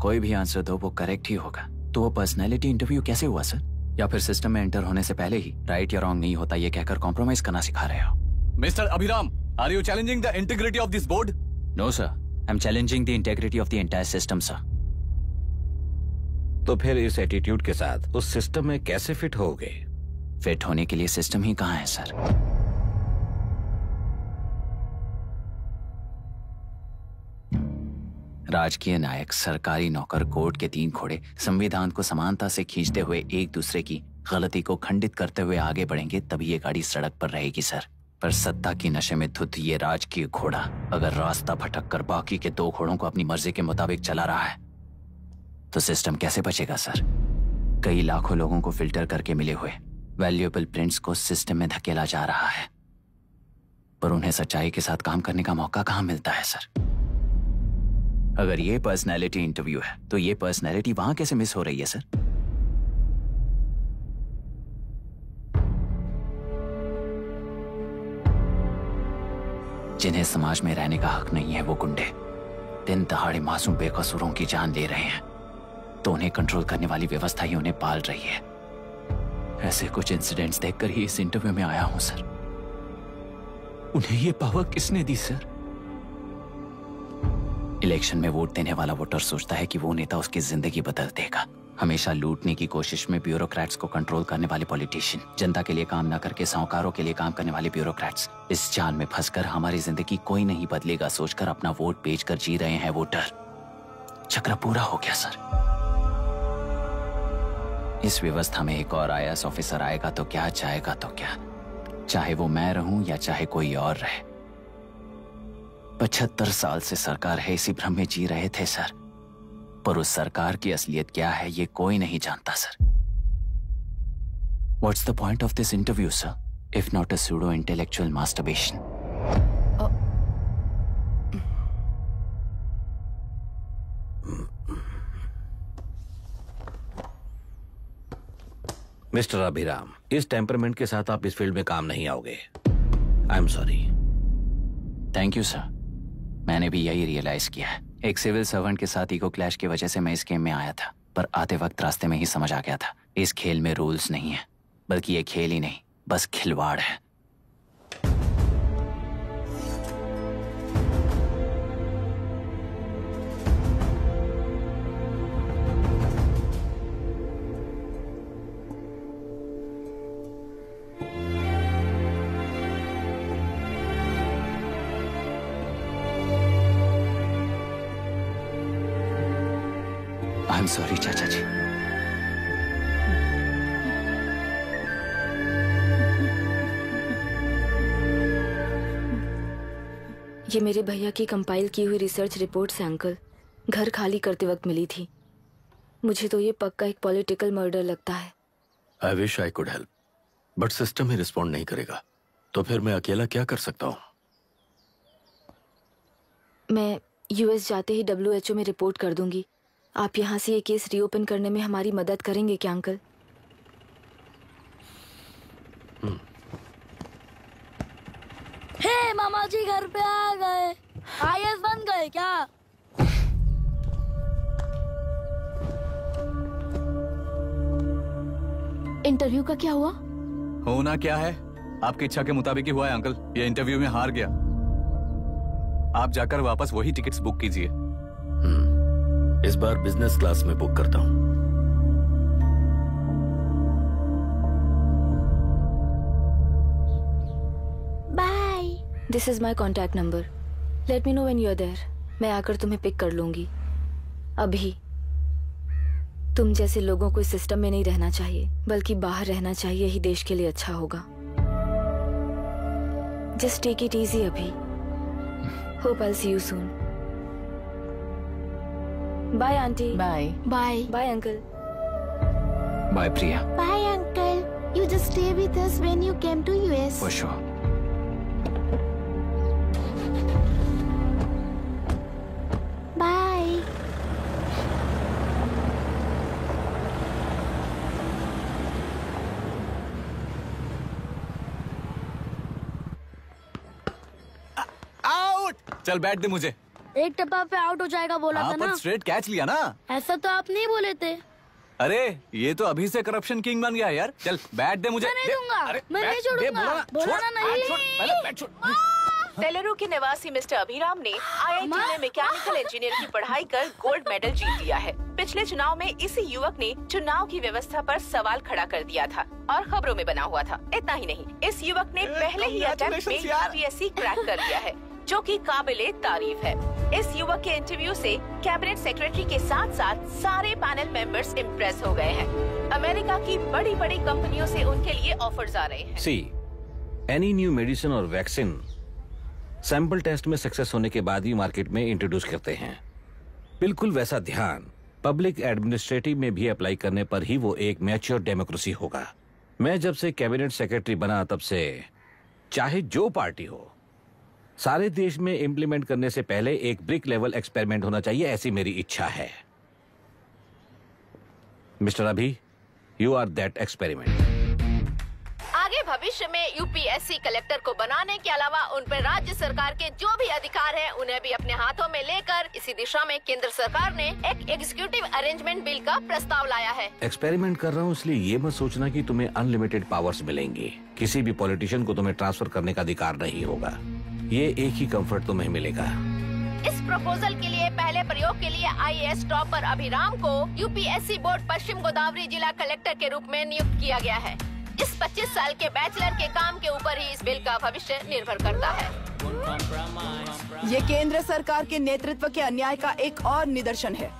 कोई भी आंसर दो वो करेक्ट ही होगा। तो वो पर्सनैलिटी इंटरव्यू कैसे हुआ सर? या फिर सिस्टम में एंटर होने से पहले ही राइट या रॉन्ग नहीं होता ये कहकर कॉम्प्रोमाइज करना सिखा रहे हो? Mister Abhiram, are you challenging the integrity of this board? No sir, I am challenging the integrity of the entire system sir. तो फिर इस एटीट्यूड के साथ उस सिस्टम में कैसे फिट होगे? फिट होने के लिए सिस्टम ही कहाँ है सर? राजकीय नायक, सरकारी नौकर, कोर्ट के 3 घोड़े संविधान को समानता से खींचते हुए एक दूसरे की गलती को खंडित करते हुए आगे बढ़ेंगे तभी ये गाड़ी सड़क पर रहेगी सर। पर सत्ता की नशे में धुत ये राजकीय घोड़ा अगर रास्ता भटक कर बाकी के 2 घोड़ों को अपनी मर्जी के मुताबिक चला रहा है तो सिस्टम कैसे बचेगा सर? कई लाखों लोगों को फिल्टर करके मिले हुए वैल्यूएबल प्रिंट्स को सिस्टम में धकेला जा रहा है, पर उन्हें सच्चाई के साथ काम करने का मौका कहां मिलता है सर? अगर ये पर्सनैलिटी इंटरव्यू है तो ये पर्सनैलिटी वहां कैसे मिस हो रही है सर? जिन्हें समाज में रहने का हक नहीं है वो गुंडे दिन दहाड़े मासूम बेकसूरों की जान ले रहे हैं तो उन्हें कंट्रोल करने वाली व्यवस्था ही उन्हें पाल रही है। ऐसे कुछ इंसिडेंट्स देखकर ही इस इंटरव्यू में आया हूं सर। उन्हें ये पावर किसने दी सर? इलेक्शन में वोट देने वाला वोटर सोचता है कि वो नेता उसकी जिंदगी बदल देगा। हमेशा लूटने की कोशिश में ब्यूरोक्रेट्स को कंट्रोल करने वाले पॉलिटिशियन, जनता के लिए काम ना करके साहूकारों के लिए काम करने वाले ब्यूरोक्रेट्स, इस जाल में फंसकर हमारी जिंदगी कोई नहीं बदलेगा सोचकर अपना वोट बेचकर जी रहे हैं वोटर। चक्र पूरा हो गया सर। इस व्यवस्था में एक और IAS ऑफिसर आएगा तो क्या, जाएगा तो क्या, चाहे वो मैं रहूं या चाहे कोई और रहे। 75 साल से सरकार है इसी भ्रम में जी रहे थे सर, पर उस सरकार की असलियत क्या है ये कोई नहीं जानता sir. What's the point of this interview, sir, if not a pseudo-intellectual masturbation? Mister Abhiram, इस टेम्परमेंट के साथ आप इस फील्ड में काम नहीं आओगे। आई am sorry. Thank you sir. मैंने भी यही रियलाइज किया है। एक सिविल सर्वेंट के साथ ईगो क्लैश की वजह से मैं इस गेम में आया था, पर आते वक्त रास्ते में ही समझ आ गया था इस खेल में रूल्स नहीं है, बल्कि ये खेल ही नहीं बस खिलवाड़ है। I'm sorry, चाचा जी। ये मेरे भैया की कंपाइल की हुई रिसर्च रिपोर्ट से अंकल, घर खाली करते वक्त मिली थी। मुझे तो ये पक्का एक पॉलिटिकल मर्डर लगता है। I wish I could help, but system he respond नहीं करेगा, तो फिर मैं अकेला क्या कर सकता हूँ? मैं US जाते ही WHO में रिपोर्ट कर दूंगी। आप यहाँ से ये केस रीओपन करने में हमारी मदद करेंगे क्या अंकल? हे मामा जी घर पे आ गए। IAS बन गए क्या? इंटरव्यू का क्या हुआ? होना क्या है, आपकी इच्छा के मुताबिक ही हुआ है अंकल। ये इंटरव्यू में हार गया। आप जाकर वापस वही टिकट्स बुक कीजिए। इस बार बिजनेस क्लास में बुक करता हूँ। Bye. This is my contact number. Let me know when you are there. मैं आकर तुम्हें पिक कर लूंगी। अभी तुम जैसे लोगों को इस सिस्टम में नहीं रहना चाहिए, बल्कि बाहर रहना चाहिए, ही देश के लिए अच्छा होगा। जस्ट टेक इट इजी अभी। Hope I see you soon. Bye aunty. Bye bye bye uncle. Bye Priya. Bye uncle. You just stay with us when you came to US. For sure. Bye. Out. चल बैठ दे मुझे। एक टप्पा पे out हो जाएगा बोला था ना। स्ट्रेट कैच लिया ना। ऐसा तो आप नहीं बोले थे। अरे ये तो अभी से करप्शन किंग बन गया है यार। चल बैठ दे मुझे। मैं नहीं दूंगा। मैं नहीं छोड़ूंगा। बोला ना नहीं। तेलुरु के निवासी मिस्टर अभिराम ने IIT में मैकेनिकल इंजीनियर की पढ़ाई कर गोल्ड मेडल जीत लिया है। पिछले चुनाव में इसी युवक ने चुनाव की व्यवस्था पर सवाल खड़ा कर दिया था और खबरों में बना हुआ था। इतना ही नहीं, इस युवक ने पहले ही अटेम्प्ट में UPSC क्रैक कर लिया है, जो कि काबिले तारीफ है। इस युवक के इंटरव्यू से कैबिनेट सेक्रेटरी के साथ साथ सारे पैनल मेंबर्स इम्प्रेस हो गए हैं। अमेरिका की बड़ी बड़ी कंपनियों से उनके लिए ऑफर्स आ रहे हैं। सी एनी न्यू मेडिसिन और वैक्सीन सैंपल टेस्ट में सक्सेस होने के बाद ही मार्केट में इंट्रोड्यूस करते हैं। बिल्कुल वैसा ध्यान पब्लिक एडमिनिस्ट्रेटिव में भी अप्लाई करने पर ही वो एक मैच्योर डेमोक्रेसी होगा। मैं जब से कैबिनेट सेक्रेटरी बना तब से चाहे जो पार्टी हो, सारे देश में इम्प्लीमेंट करने से पहले एक ब्रिक लेवल एक्सपेरिमेंट होना चाहिए, ऐसी मेरी इच्छा है। मिस्टर अभी, यू आर दैट एक्सपेरिमेंट। आगे भविष्य में UPSC कलेक्टर को बनाने के अलावा उन पर राज्य सरकार के जो भी अधिकार हैं, उन्हें भी अपने हाथों में लेकर इसी दिशा में केंद्र सरकार ने एक एग्जीक्यूटिव अरेंजमेंट बिल का प्रस्ताव लाया है। एक्सपेरिमेंट कर रहा हूँ इसलिए ये मत सोचना कि तुम्हें अनलिमिटेड पावर्स मिलेंगे। किसी भी पॉलिटिशियन को तुम्हें ट्रांसफर करने का अधिकार नहीं होगा। ये एक ही कंफर्ट तुम्हें मिलेगा। इस प्रपोजल के लिए पहले प्रयोग के लिए IAS टॉपर अभिराम को UPSC बोर्ड पश्चिम गोदावरी जिला कलेक्टर के रूप में नियुक्त किया गया है। इस 25 साल के बैचलर के काम के ऊपर ही इस बिल का भविष्य निर्भर करता है। ये केंद्र सरकार के नेतृत्व के अन्याय का एक और निदर्शन है।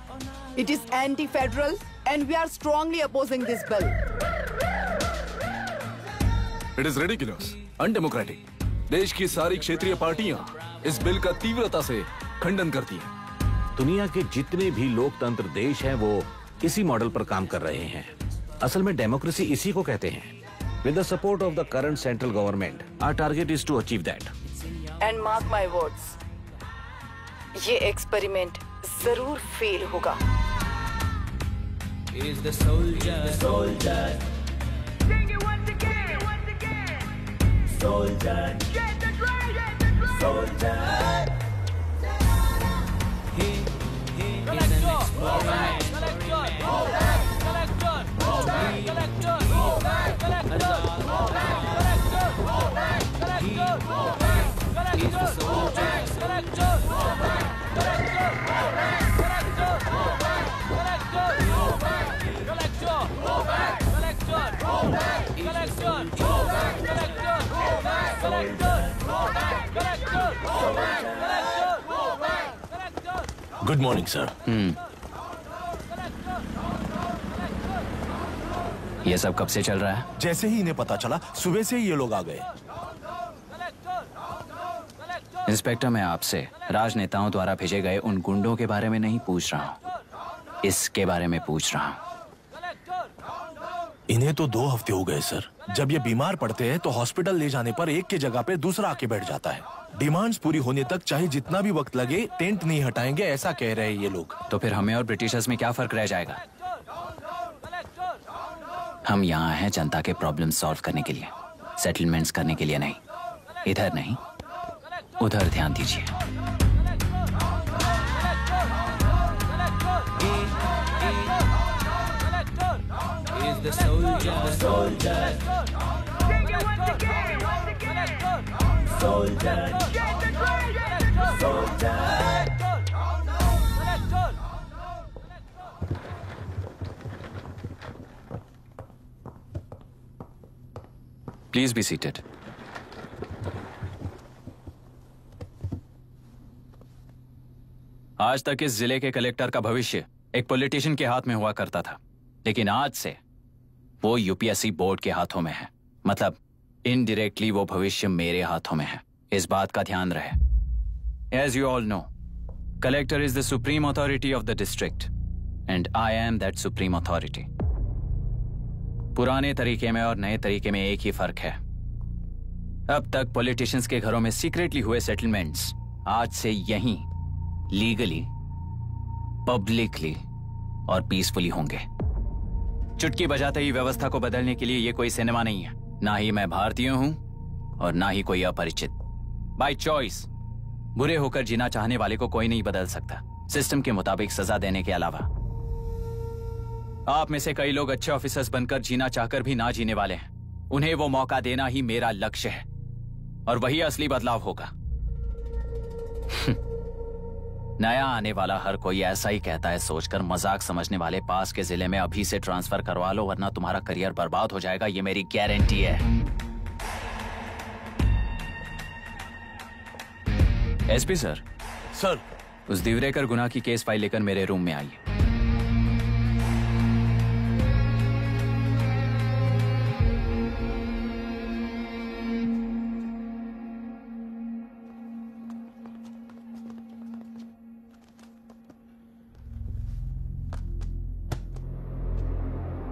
It is anti federal and we are strongly opposing this bill. It is ridiculous, undemocratic. देश की सारी क्षेत्रीय पार्टियां इस बिल का तीव्रता से खंडन करती हैं। दुनिया के जितने भी लोकतंत्र देश हैं वो इसी मॉडल पर काम कर रहे हैं। असल में डेमोक्रेसी इसी को कहते हैं। With the support of the current central government, our target is to achieve that. And mark my words, ये एक्सपेरिमेंट जरूर फेल होगा। Is the soldier, Sing it once again, Soldier, get the drum, Soldier. He is an experiment. Good morning sir. ये सब कब से चल रहा है? जैसे ही इन्हें पता चला, सुबह से ही ये लोग आ गए। इंस्पेक्टर, मैं आपसे राजनेताओं द्वारा भेजे गए उन गुंडों के बारे में नहीं पूछ रहा हूँ, इसके बारे में पूछ रहा हूँ। इन्हें तो 2 हफ्ते हो गए सर। जब ये बीमार पड़ते हैं तो हॉस्पिटल ले जाने पर एक के जगह पे दूसरा आके बैठ जाता है। डिमांड्स पूरी होने तक चाहे जितना भी वक्त लगे टेंट नहीं हटाएंगे, ऐसा कह रहे हैं ये लोग। तो फिर हमें और ब्रिटिशर्स में क्या फर्क रह जाएगा? हम यहाँ हैं जनता के प्रॉब्लम सॉल्व करने के लिए, सेटलमेंट्स करने के लिए नहीं। इधर नहीं, उधर ध्यान दीजिए। Is the soldier, Soldier, get the drum, Soldier. Please be seated. आज तक इस जिले के कलेक्टर का भविष्य एक पॉलिटिशियन के हाथ में हुआ करता था, लेकिन आज से वो यूपीएससी बोर्ड के हाथों में है। मतलब इनडायरेक्टली वो भविष्य मेरे हाथों में है। इस बात का ध्यान रहे। As you all know, collector is the supreme authority of the district and I am that supreme authority. पुराने तरीके में और नए तरीके में एक ही फर्क है। अब तक पॉलिटिशियंस के घरों में सीक्रेटली हुए सेटलमेंट्स आज से यहीं लीगली, पब्लिकली और पीसफुली होंगे। चुटकी बजाते ही व्यवस्था को बदलने के लिए ये कोई सिनेमा नहीं है। ना ही मैं भारतीय हूं और ना ही कोई अपरिचित। बाय चॉइस बुरे होकर जीना चाहने वाले को कोई नहीं बदल सकता, सिस्टम के मुताबिक सजा देने के अलावा। आप में से कई लोग अच्छे ऑफिसर्स बनकर जीना चाहकर भी ना जीने वाले हैं। उन्हें वो मौका देना ही मेरा लक्ष्य है और वही असली बदलाव होगा। नया आने वाला हर कोई ऐसा ही कहता है सोचकर मजाक समझने वाले पास के जिले में अभी से ट्रांसफर करवा लो वरना तुम्हारा करियर बर्बाद हो जाएगा, ये मेरी गारंटी है। SP sir. सर। उस दिवरेकर गुना की केस फाइल लेकर मेरे रूम में आइए।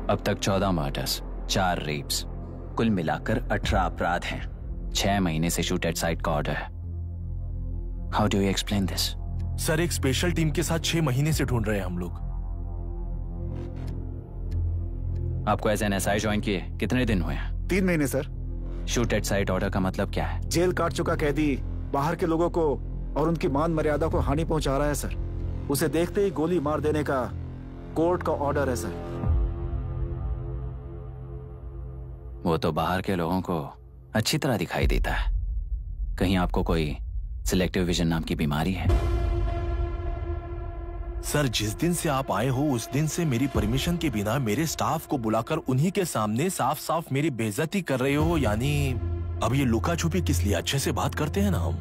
अब तक 14 मर्डर्स, 4 रेप्स, कुल मिलाकर 18 अपराध हैं। 6 महीने से शूट एट साइट का ऑर्डर है। How do you explain this? Sir, एक स्पेशल टीम के साथ 6 महीने से ढूंढ रहे हैं हम लोग। आपको एज एन एसआई ज्वाइन किए कितने दिन हुए हैं? 3 महीने sir. Shoot at site order का मतलब क्या है? जेल काट चुका कैदी बाहर के लोगों को और उनकी मान मर्यादा को हानि पहुंचा रहा है सर। उसे देखते ही गोली मार देने का कोर्ट का ऑर्डर है सर। वो तो बाहर के लोगों को अच्छी तरह दिखाई देता है। कहीं आपको कोई सिलेक्टिव विजन नाम की बीमारी है? सर, जिस दिन से आप आए हो उस दिन से मेरी परमिशन के बिना मेरे स्टाफ को बुलाकर उन्हीं के सामने साफ साफ मेरी बेइज्जती कर रहे हो। यानी अब ये लुका छुपी किस लिए? अच्छे से बात करते हैं ना हम।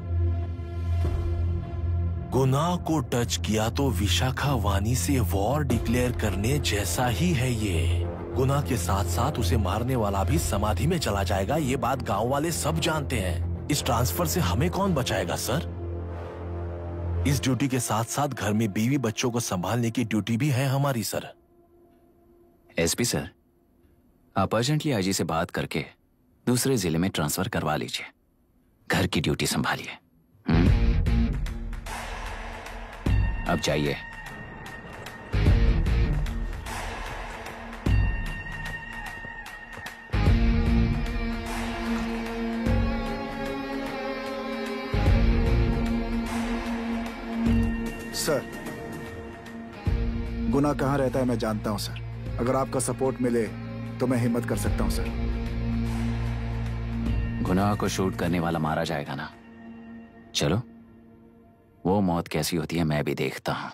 गुनाह को टच किया तो विशाखा वानी से वॉर डिक्लेयर करने जैसा ही है ये। गुनाह के साथ साथ उसे मारने वाला भी समाधि में चला जाएगा। ये बात गांव वाले सब जानते हैं। इस ट्रांसफर से हमें कौन बचाएगा सर? इस ड्यूटी के साथ साथ घर में बीवी बच्चों को संभालने की ड्यूटी भी है हमारी सर। एसपी सर, आप अर्जेंटली आईजी से बात करके दूसरे जिले में ट्रांसफर करवा लीजिए। घर की ड्यूटी संभालिए। अब जाइए। सर, गुना कहाँ रहता है मैं जानता हूं सर। अगर आपका सपोर्ट मिले तो मैं हिम्मत कर सकता हूं सर। गुनाह को शूट करने वाला मारा जाएगा ना? चलो, वो मौत कैसी होती है मैं भी देखता हूं।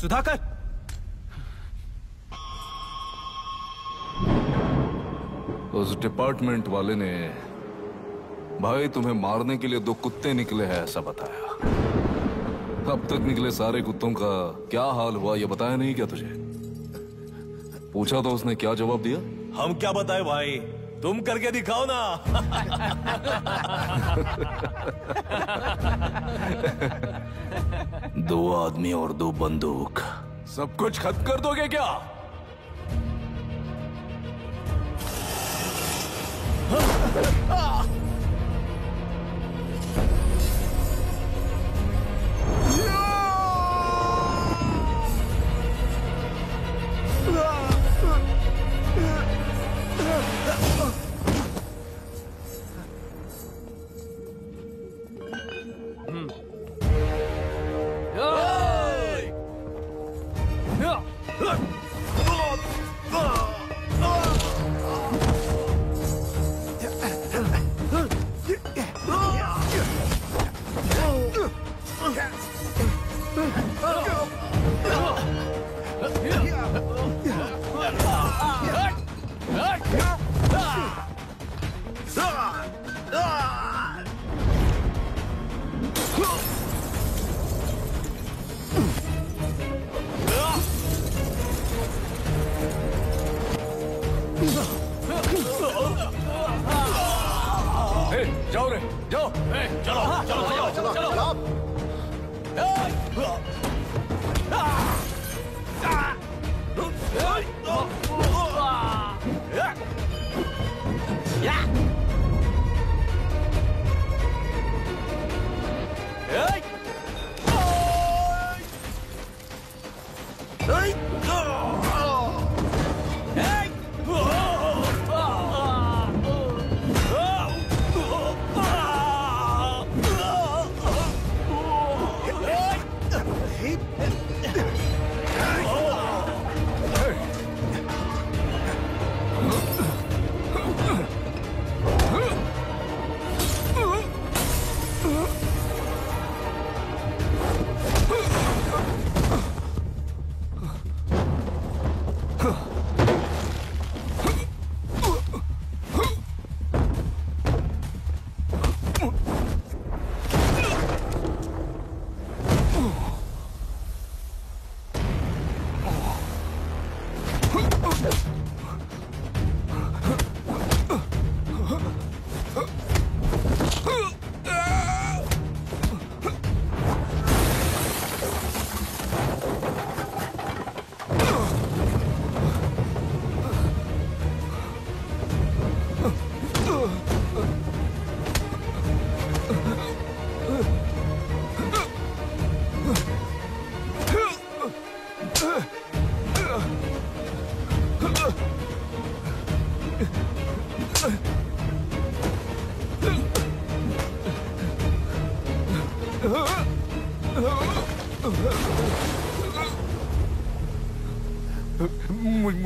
सुधाकर। उस डिपार्टमेंट वाले ने भाई तुम्हें मारने के लिए 2 कुत्ते निकले हैं ऐसा बताया। अब तक निकले सारे कुत्तों का क्या हाल हुआ ये बताया नहीं क्या तुझे? पूछा तो उसने क्या जवाब दिया? हम क्या बताए भाई, तुम करके दिखाओ ना। 2 आदमी और 2 बंदूक, सब कुछ खत्म कर दोगे क्या? जाओ रे, जाओ। चलो चलो चलो चलो चलो।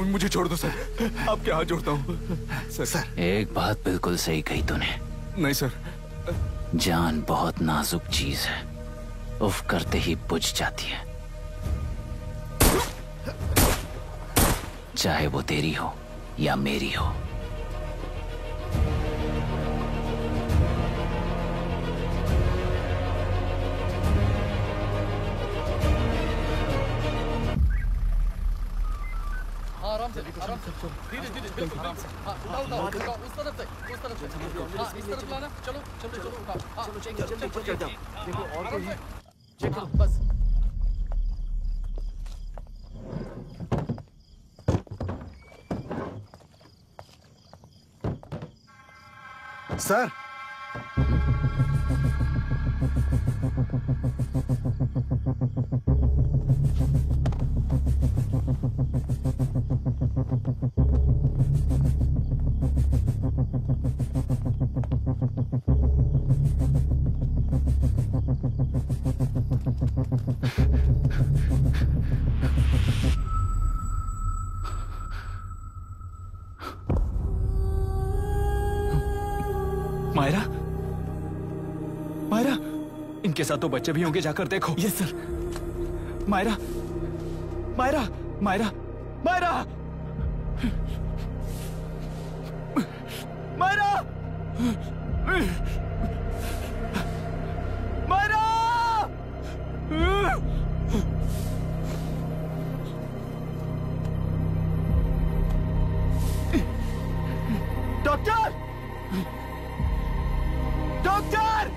मुझे छोड़ दो सर, आपके हाथ जोड़ता हूँ सर। एक बात बिल्कुल सही कही तूने। नहीं सर, जान बहुत नाजुक चीज है, उफ करते ही बुझ जाती है, चाहे वो तेरी हो या मेरी हो। आराम से धीरे धीरे बिल्कुल आराम से। उठाओ उठाओ उस तरफ से इस तरफ लाना। चलो चलो चलो उठाओ। चलो देखो और कोई चेक करो बस। सर मायरा, मायरा, इनके साथ तो बच्चे भी होंगे, जाकर देखो। Yes sir. Myra, Myra, Myra, Myra, Myra, Myra! Doctor! Doctor!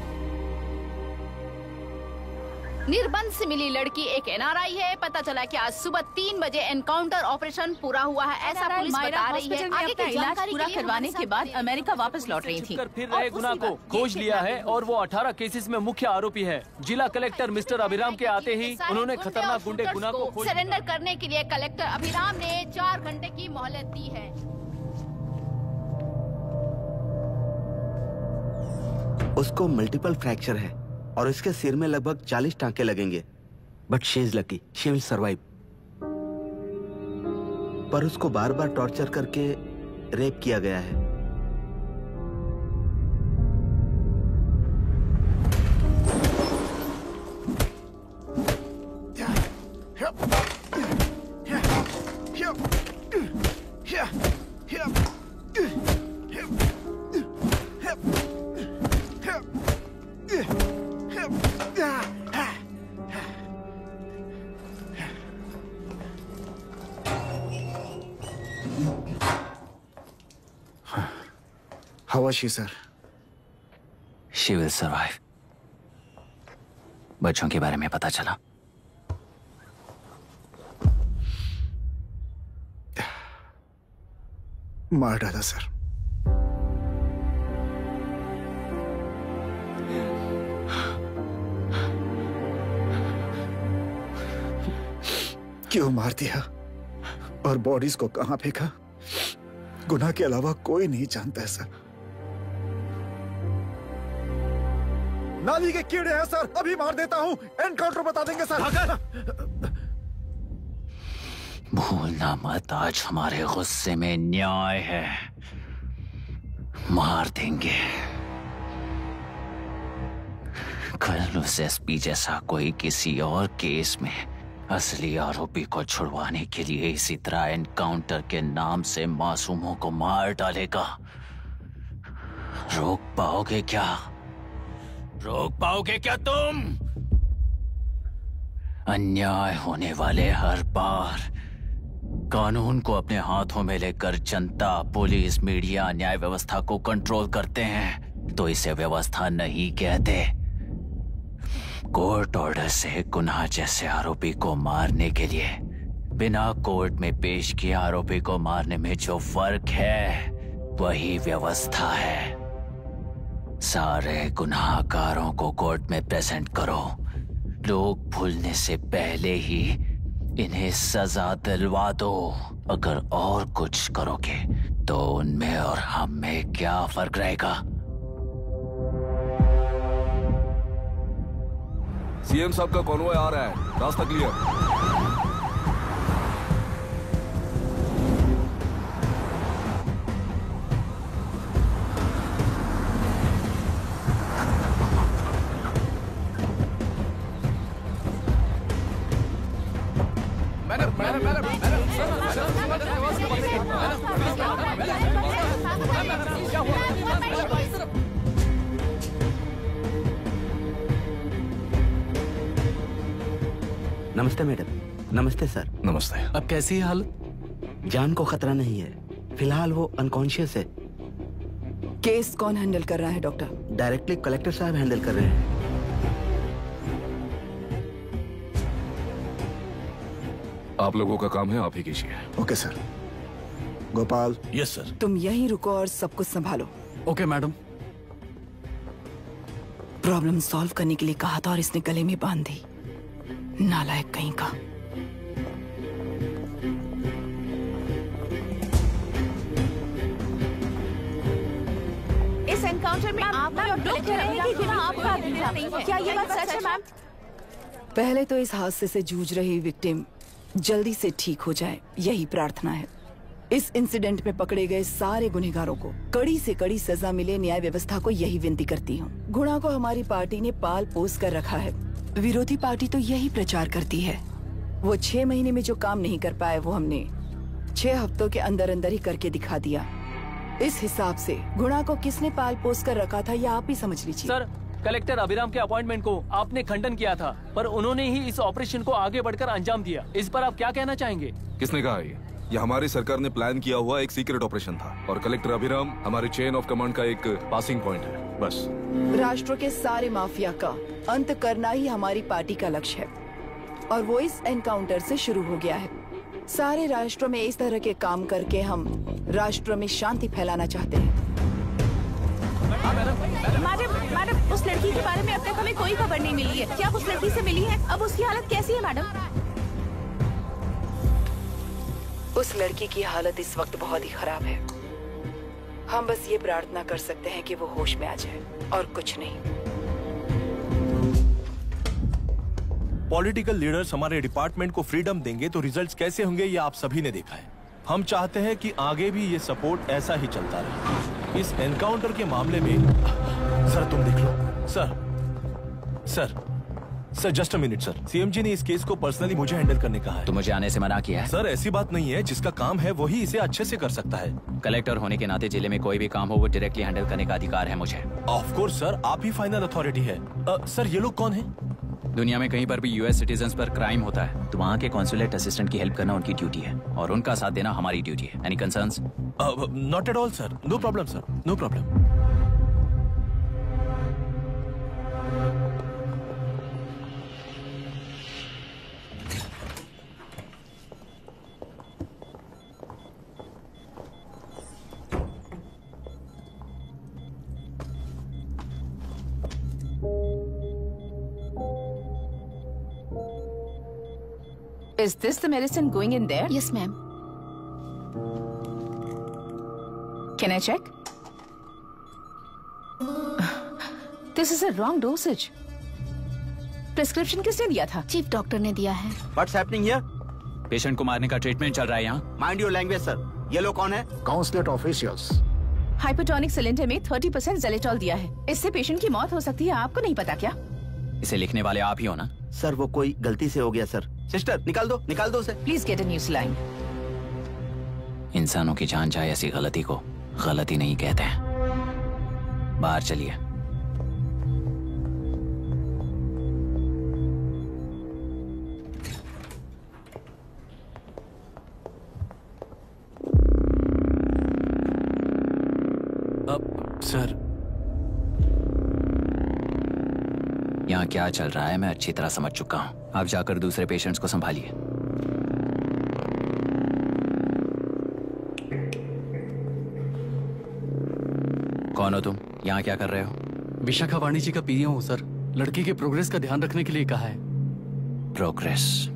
निर्बंध से मिली लड़की एक एनआरआई है। पता चला कि आज सुबह 3 बजे एनकाउंटर ऑपरेशन पूरा हुआ है, ऐसा पुलिस बता रही है। आगे की इलाज पूरा करवाने के बाद अमेरिका वापस लौट रही थी। फिर रहे गुना को खोज लिया है और वो 18 केसेस में मुख्य आरोपी है। जिला कलेक्टर मिस्टर अभिराम के आते ही उन्होंने खतरनाक गुंडे गुना को खोज सरेंडर करने के लिए कलेक्टर अभिराम ने 4 घंटे की मोहलत दी है। उसको मल्टीपल फ्रैक्चर है और इसके सिर में लगभग 40 टांके लगेंगे, but she is lucky, she will survive. पर उसको बार बार टॉर्चर करके रेप किया गया है। How was she, sir? She will survive. बच्चों के बारे में पता चला? मार डाला सर। क्यों मार दिया और बॉडीज को कहां फेंका, गुनाह के अलावा कोई नहीं जानता है सर। नाली के कीड़े हैं सर, अभी मार देता हूं, एनकाउंटर बता देंगे सर। भूलना मत, आज हमारे गुस्से में न्याय है, मार देंगे। कल उस एसपी जैसा कोई किसी और केस में असली आरोपी को छुड़वाने के लिए इसी तरह एनकाउंटर के नाम से मासूमों को मार डालेगा। रोक पाओगे क्या? रोक पाओगे क्या तुम? अन्याय होने वाले हर बार कानून को अपने हाथों में लेकर जनता, पुलिस, मीडिया, न्याय व्यवस्था को कंट्रोल करते हैं तो इसे व्यवस्था नहीं कहते। कोर्ट ऑर्डर से गुनाह जैसे आरोपी को मारने के लिए बिना कोर्ट में पेश किए आरोपी को मारने में जो फर्क है वही व्यवस्था है। सारे गुनाहगारों को कोर्ट में प्रेजेंट करो, लोग भूलने से पहले ही इन्हें सजा दिलवा दो। अगर और कुछ करोगे तो उनमें और हम में क्या फर्क रहेगा? सीएम साहब का कॉन्वॉय आ रहा है, रास्ता क्लियर। नमस्ते मैडम। नमस्ते सर। नमस्ते। अब कैसी है हालत? जान को खतरा नहीं है, फिलहाल वो अनकॉन्शियस है। केस कौन हैंडल कर रहा है डॉक्टर? डायरेक्टली कलेक्टर साहब हैंडल कर रहे हैं। आप लोगों का काम है, आप ही कीजिए। Okay sir. Gopal. Yes sir. तुम यहीं रुको और सब कुछ संभालो। Okay madam. प्रॉब्लम सॉल्व करने के लिए कहा था और इसने गले में बांध दी, नालायक कहीं का। इस एनकाउंटर में आप लोग कह रहे हैं कि गुनाह आपका नहीं है, क्या ये बात सच है मैम? पहले तो इस हादसे से जूझ रही विक्टिम जल्दी से ठीक हो जाए, यही प्रार्थना है। इस इंसिडेंट में पकड़े गए सारे गुनहगारों को कड़ी से कड़ी सजा मिले, न्याय व्यवस्था को यही विनती करती हूँ। गुणा को हमारी पार्टी ने पाल पोस कर रखा है, विरोधी पार्टी तो यही प्रचार करती है वो 6 महीने में जो काम नहीं कर पाए वो हमने 6 हफ्तों के अंदर अंदर ही करके दिखा दिया। इस हिसाब से गुणा को किसने पाल पोस कर रखा था या आप ही समझ लीजिए। सर, कलेक्टर अभिराम के अपॉइंटमेंट को आपने खंडन किया था, पर उन्होंने ही इस ऑपरेशन को आगे बढ़कर अंजाम दिया। इस पर आप क्या कहना चाहेंगे? किसने कहा ये हमारी सरकार ने प्लान किया हुआ एक सीक्रेट ऑपरेशन था और कलेक्टर अभिराम हमारे चेन ऑफ कमांड का एक पासिंग पॉइंट है, बस। राष्ट्र के सारे माफिया का अंत करना ही हमारी पार्टी का लक्ष्य है और वो इस एनकाउंटर से शुरू हो गया है। सारे राष्ट्रों में इस तरह के काम करके हम राष्ट्र में शांति फैलाना चाहते हैं। मैडम, उस लड़की के बारे में अब तक हमें कोई खबर नहीं मिली है। क्या आप उस लड़की से मिली हैं? अब उसकी हालत कैसी है मैडम? उस लड़की की हालत इस वक्त बहुत ही खराब है। हम बस ये प्रार्थना कर सकते हैं कि वो होश में आ जाए और कुछ नहीं। पॉलिटिकल लीडर्स हमारे डिपार्टमेंट को फ्रीडम देंगे तो रिजल्ट्स कैसे होंगे ये आप सभी ने देखा है। हम चाहते हैं कि आगे भी ये सपोर्ट ऐसा ही चलता रहे। इस एनकाउंटर के मामले में सर तुम देख लो। Sir just a minute sir. CM ji ने इस केस को पर्सनली मुझे हैंडल करने कहा है। तो मुझे आने से मना किया है? सर ऐसी बात नहीं है, जिसका काम है वही इसे अच्छे से कर सकता है। कलेक्टर होने के नाते जिले में कोई भी काम हो वो डायरेक्टली हैंडल करने का अधिकार है मुझे। ऑफ कोर्स सर, आप ही फाइनल अथॉरिटी है। सर ये लोग कौन है? दुनिया में कहीं पर भी यूएस सिटीजन्स पर क्राइम होता है तो वहाँ के कॉन्सुलेट असिस्टेंट की हेल्प करना उनकी ड्यूटी है और उनका साथ देना हमारी ड्यूटी है। Any concerns? Not at all sir, no problem sir, no problem. Is this the medicine going in there? Yes, ma'am. Can I check? This is a wrong dosage. Prescription किसने दिया था? चीफ डॉक्टर ने दिया है। What's happening here? Patient को मारने का treatment चल रहा है यहाँ। Mind your language, sir. ये लोग कौन है? Consulate officials. हाइपोटोनिक सिलेंडर में 30% ज़ेलेटॉल दिया है। इससे पेशेंट की मौत हो सकती है, आपको नहीं पता क्या? इसे लिखने वाले आप ही हो ना? सर वो कोई गलती से हो गया सर। सिस्टर निकाल दो उसे। Please get a new saline. इंसानों की जान जाए ऐसी गलती को गलती नहीं कहते हैं। बाहर चलिए। सर यहाँ क्या चल रहा है मैं अच्छी तरह समझ चुका हूँ। आप जाकर दूसरे पेशेंट्स को संभालिए। कौन हो तुम? यहाँ क्या कर रहे हो? विशाखा वाणी जी का पीएम हूँ सर। लड़की के प्रोग्रेस का ध्यान रखने के लिए कहा है। प्रोग्रेस,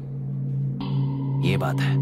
ये बात है।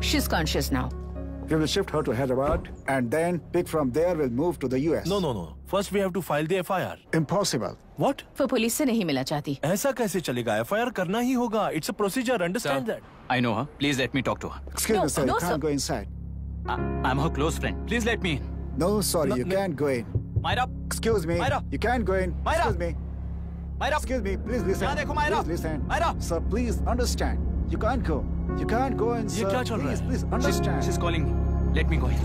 She's conscious now. We will shift her to Hyderabad and then pick from there. We'll move to the US. No. First we have to file the FIR. Impossible. What? वो पुलिस से नहीं मिला चाहती। ऐसा कैसे चलेगा? FIR करना ही होगा. It's a procedure. Understand that? I know her. Please let me talk to her. Excuse me, sir. You can't go inside. I'm her close friend. Please let me in. No, sorry, you can't go in. Myra. Excuse me. Myra. You can't go in. Myra. Excuse me. Myra. Excuse me. Please listen. यहाँ देखो Myra. Please listen. Myra. Sir, please understand. You can't go. You can't go in, sir. ये क्या चल रहा है? Please understand. She's calling me. Let me go in.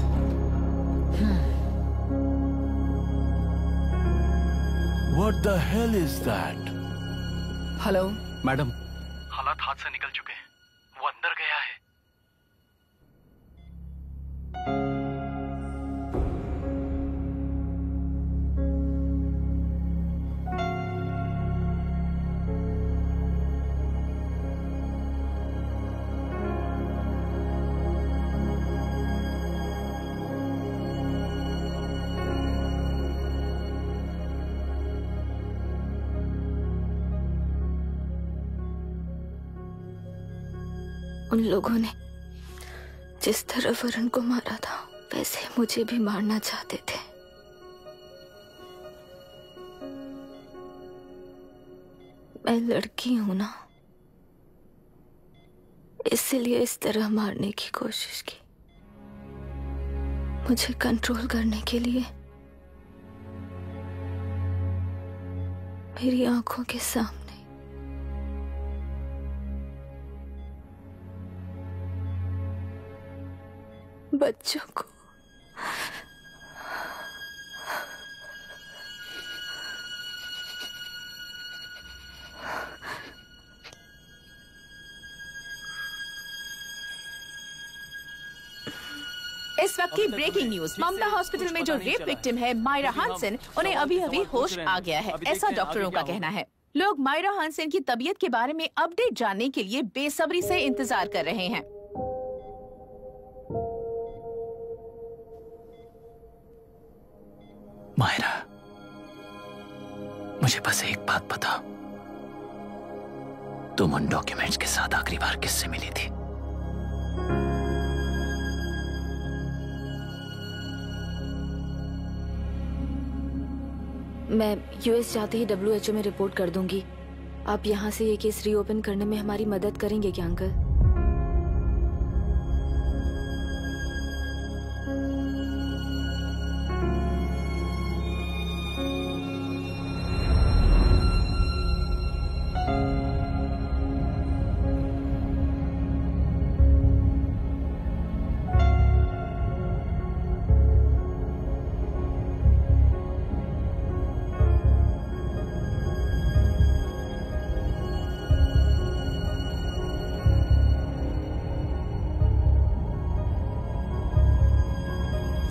What the hell is that? Hello madam, हालात हाथ से निकल चुके हैं, वो अंदर गया है। उन लोगों ने जिस तरह वरुण को मारा था वैसे मुझे भी मारना चाहते थे। मैं लड़की हूं ना, इसलिए इस तरह मारने की कोशिश की। मुझे कंट्रोल करने के लिए मेरी आंखों के सामने बच्चों को इस वक्त की ब्रेकिंग न्यूज। ममता हॉस्पिटल में जो रेप विक्टिम है मायरा हानसन, उन्हें अभी अभी होश आ गया है, ऐसा डॉक्टरों का कहना है। लोग मायरा हानसन की तबीयत के बारे में अपडेट जानने के लिए बेसब्री से इंतजार कर रहे हैं। मायरा, मुझे बस एक बात बताओ, तुम उन डॉक्यूमेंट्स के साथ आखिरी बार किससे मिली थी? मैं यूएस जाते ही WHO में रिपोर्ट कर दूंगी। आप यहाँ से ये केस रीओपन करने में हमारी मदद करेंगे क्या अंकल?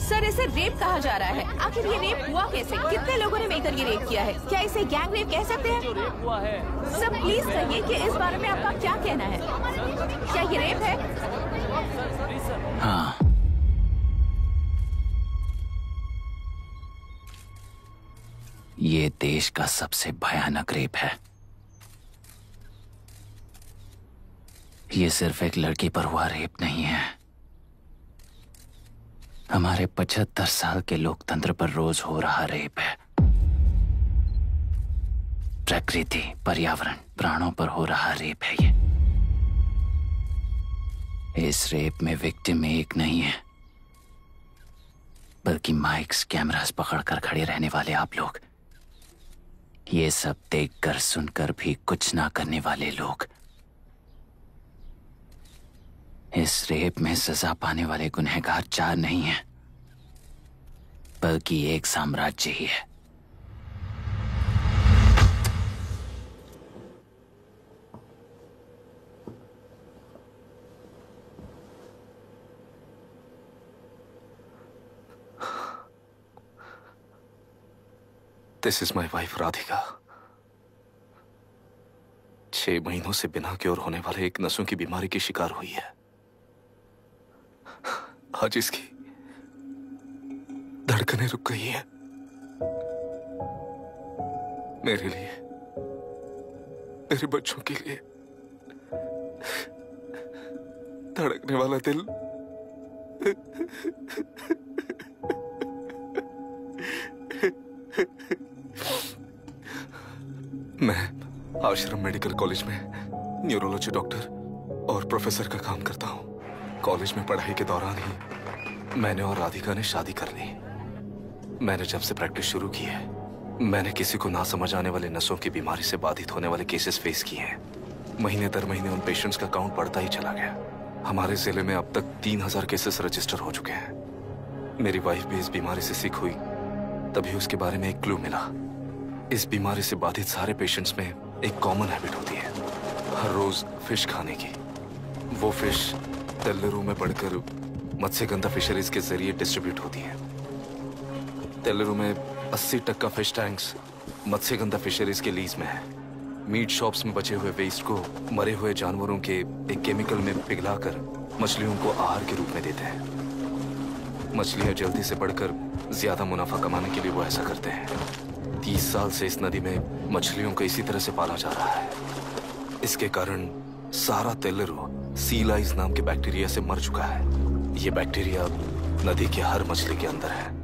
सर, इसे रेप कहा जा रहा है। आखिर ये रेप हुआ कैसे? कितने लोगों ने मिलकर ये रेप किया है? क्या इसे गैंग रेप कह सकते हैं? सर प्लीज कहिए कि इस बारे में आपका क्या कहना है? क्या ये रेप है? हाँ, ये देश का सबसे भयानक रेप है। ये सिर्फ एक लड़की पर हुआ रेप नहीं है, हमारे 75 साल के लोकतंत्र पर रोज हो रहा रेप है। प्रकृति, पर्यावरण, प्राणों पर हो रहा रेप है ये। इस रेप में विक्टिम एक नहीं है, बल्कि माइक्स, कैमरास पकड़कर खड़े रहने वाले आप लोग, ये सब देखकर सुनकर भी कुछ ना करने वाले लोग। इस रेप में सजा पाने वाले गुनहगार 4 नहीं हैं, बल्कि एक साम्राज्य ही है। This is my wife Radhika. 6 महीनों से बिना क्योर होने वाले एक नसों की बीमारी की शिकार हुई है। आज इसकी धड़कनें रुक गई हैं। मेरे लिए, मेरे बच्चों के लिए धड़कने वाला दिल मैं आश्रम मेडिकल कॉलेज में न्यूरोलॉजी डॉक्टर और प्रोफेसर का काम करता हूं। कॉलेज में पढ़ाई के दौरान ही मैंने और राधिका ने शादी कर ली। मैंने जब से प्रैक्टिस शुरू की है, मैंने किसी को ना समझ आने वाले नसों की बीमारी से बाधित होने वाले केसेस फेस किए हैं। महीने दर महीने उन पेशेंट्स का काउंट बढ़ता ही चला गया। हमारे जिले में अब तक 3000 केसेस रजिस्टर हो चुके हैं। मेरी वाइफ भी इस बीमारी से सिक हुई, तभी उसके बारे में एक क्लू मिला। इस बीमारी से बाधित सारे पेशेंट्स में एक कॉमन हैबिट होती है, हर रोज फिश खाने की। वो फिश तेल्लुरु में पड़कर मत्स्यगंधा फिशरीज के जरिए डिस्ट्रीब्यूट होती है। तेल्लुरु में 80% फिश टैंक्स मत्स्यगंधा फिशरीज के लीज में है। मीट शॉप्स में बचे हुए वेस्ट को मरे हुए जानवरों के एक केमिकल में पिघलाकर मछलियों को आहार के रूप में देते हैं। मछलियां जल्दी से बढ़कर ज्यादा मुनाफा कमाने के लिए वो ऐसा करते हैं। 30 साल से इस नदी में मछलियों को इसी तरह से पाला जा रहा है। इसके कारण सारा तेल्लुरु सी लाइस नाम के बैक्टीरिया से मर चुका है। ये बैक्टीरिया नदी के हर मछली के अंदर है।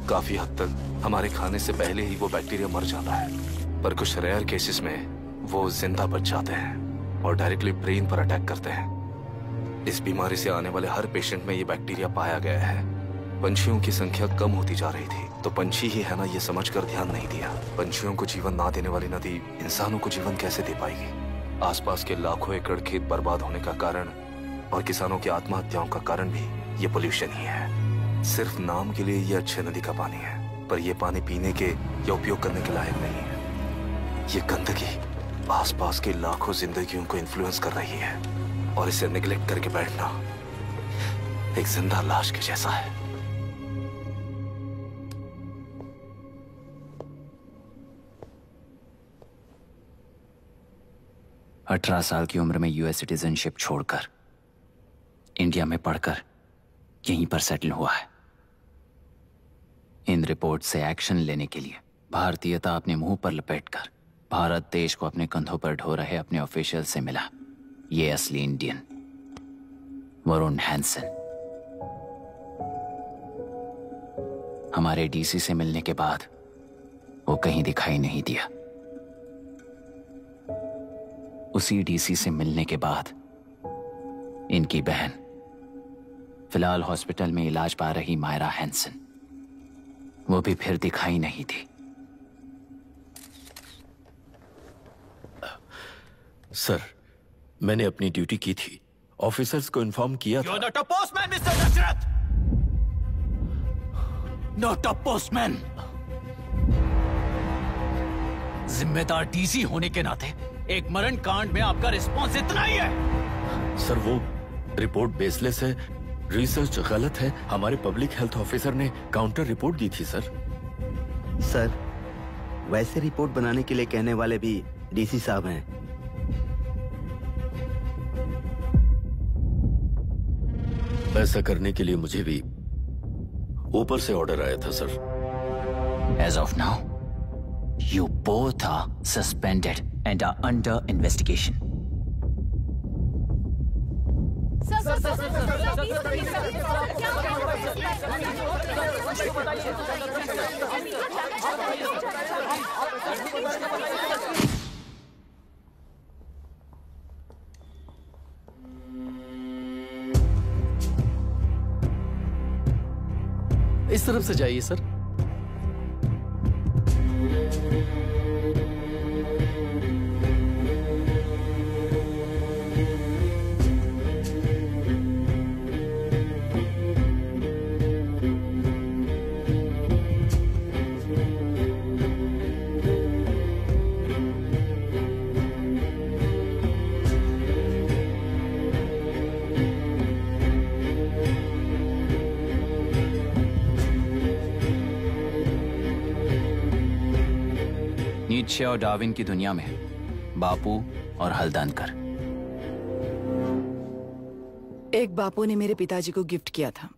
काफी हद तक हमारे खाने से पहले ही वो बैक्टीरिया मर जाता है, पर कुछ रेयर केसेस में वो जिंदा बच जाते हैं और डायरेक्टली ब्रेन पर अटैक करते हैं। इस बीमारी से आने वाले हर पेशेंट में ये बैक्टीरिया पाया गया है। पंछियों की संख्या कम होती जा रही थी, तो पंछी ही है ना ये समझकर ध्यान नहीं दिया। पंछियों को जीवन ना देने वाली नदी इंसानों को जीवन कैसे दे पाएगी? आसपास के लाखों एकड़ खेत बर्बाद होने का कारण और किसानों की आत्महत्याओं का कारण भी ये पोल्यूशन ही है। सिर्फ नाम के लिए ये अच्छे नदी का पानी है, पर ये पानी पीने के या उपयोग करने के लायक नहीं है। ये गंदगी आसपास के लाखों जिंदगियों को इन्फ्लुएंस कर रही है और इसे निगलेक्ट करके बैठना एक जिंदा लाश के जैसा है। 18 साल की उम्र में यूएस सिटीजनशिप छोड़कर इंडिया में पढ़कर यहीं पर सेटल हुआ है। इन रिपोर्ट से एक्शन लेने के लिए भारतीयता अपने मुंह पर लपेटकर भारत देश को अपने कंधों पर ढो रहे अपने ऑफिशियल से मिला ये असली इंडियन वरुण हैंसन। हमारे डीसी से मिलने के बाद वो कहीं दिखाई नहीं दिया। उसी डीसी से मिलने के बाद इनकी बहन फिलहाल हॉस्पिटल में इलाज पा रही मायरा हैंसन, वो भी फिर दिखाई नहीं दी। सर, मैंने अपनी ड्यूटी की थी, ऑफिसर्स को इन्फॉर्म किया था। You're not a postman, Mr. Dashrath! Not a postman! जिम्मेदार डीसी होने के नाते एक मरण कांड में आपका रिस्पॉन्स इतना ही है। सर, वो रिपोर्ट बेसलेस है, रिसर्च गलत है। हमारे पब्लिक हेल्थ ऑफिसर ने काउंटर रिपोर्ट दी थी सर। सर, वैसे रिपोर्ट बनाने के लिए कहने वाले भी डीसी साहब हैं। ऐसा करने के लिए मुझे भी ऊपर से ऑर्डर आया था sir. As of now, you both are suspended and are under investigation. इस तरफ से जाइए सर। नीत्शे और डार्विन की दुनिया में बापू और हल्दनकर। एक बापू ने मेरे पिताजी को गिफ्ट किया था,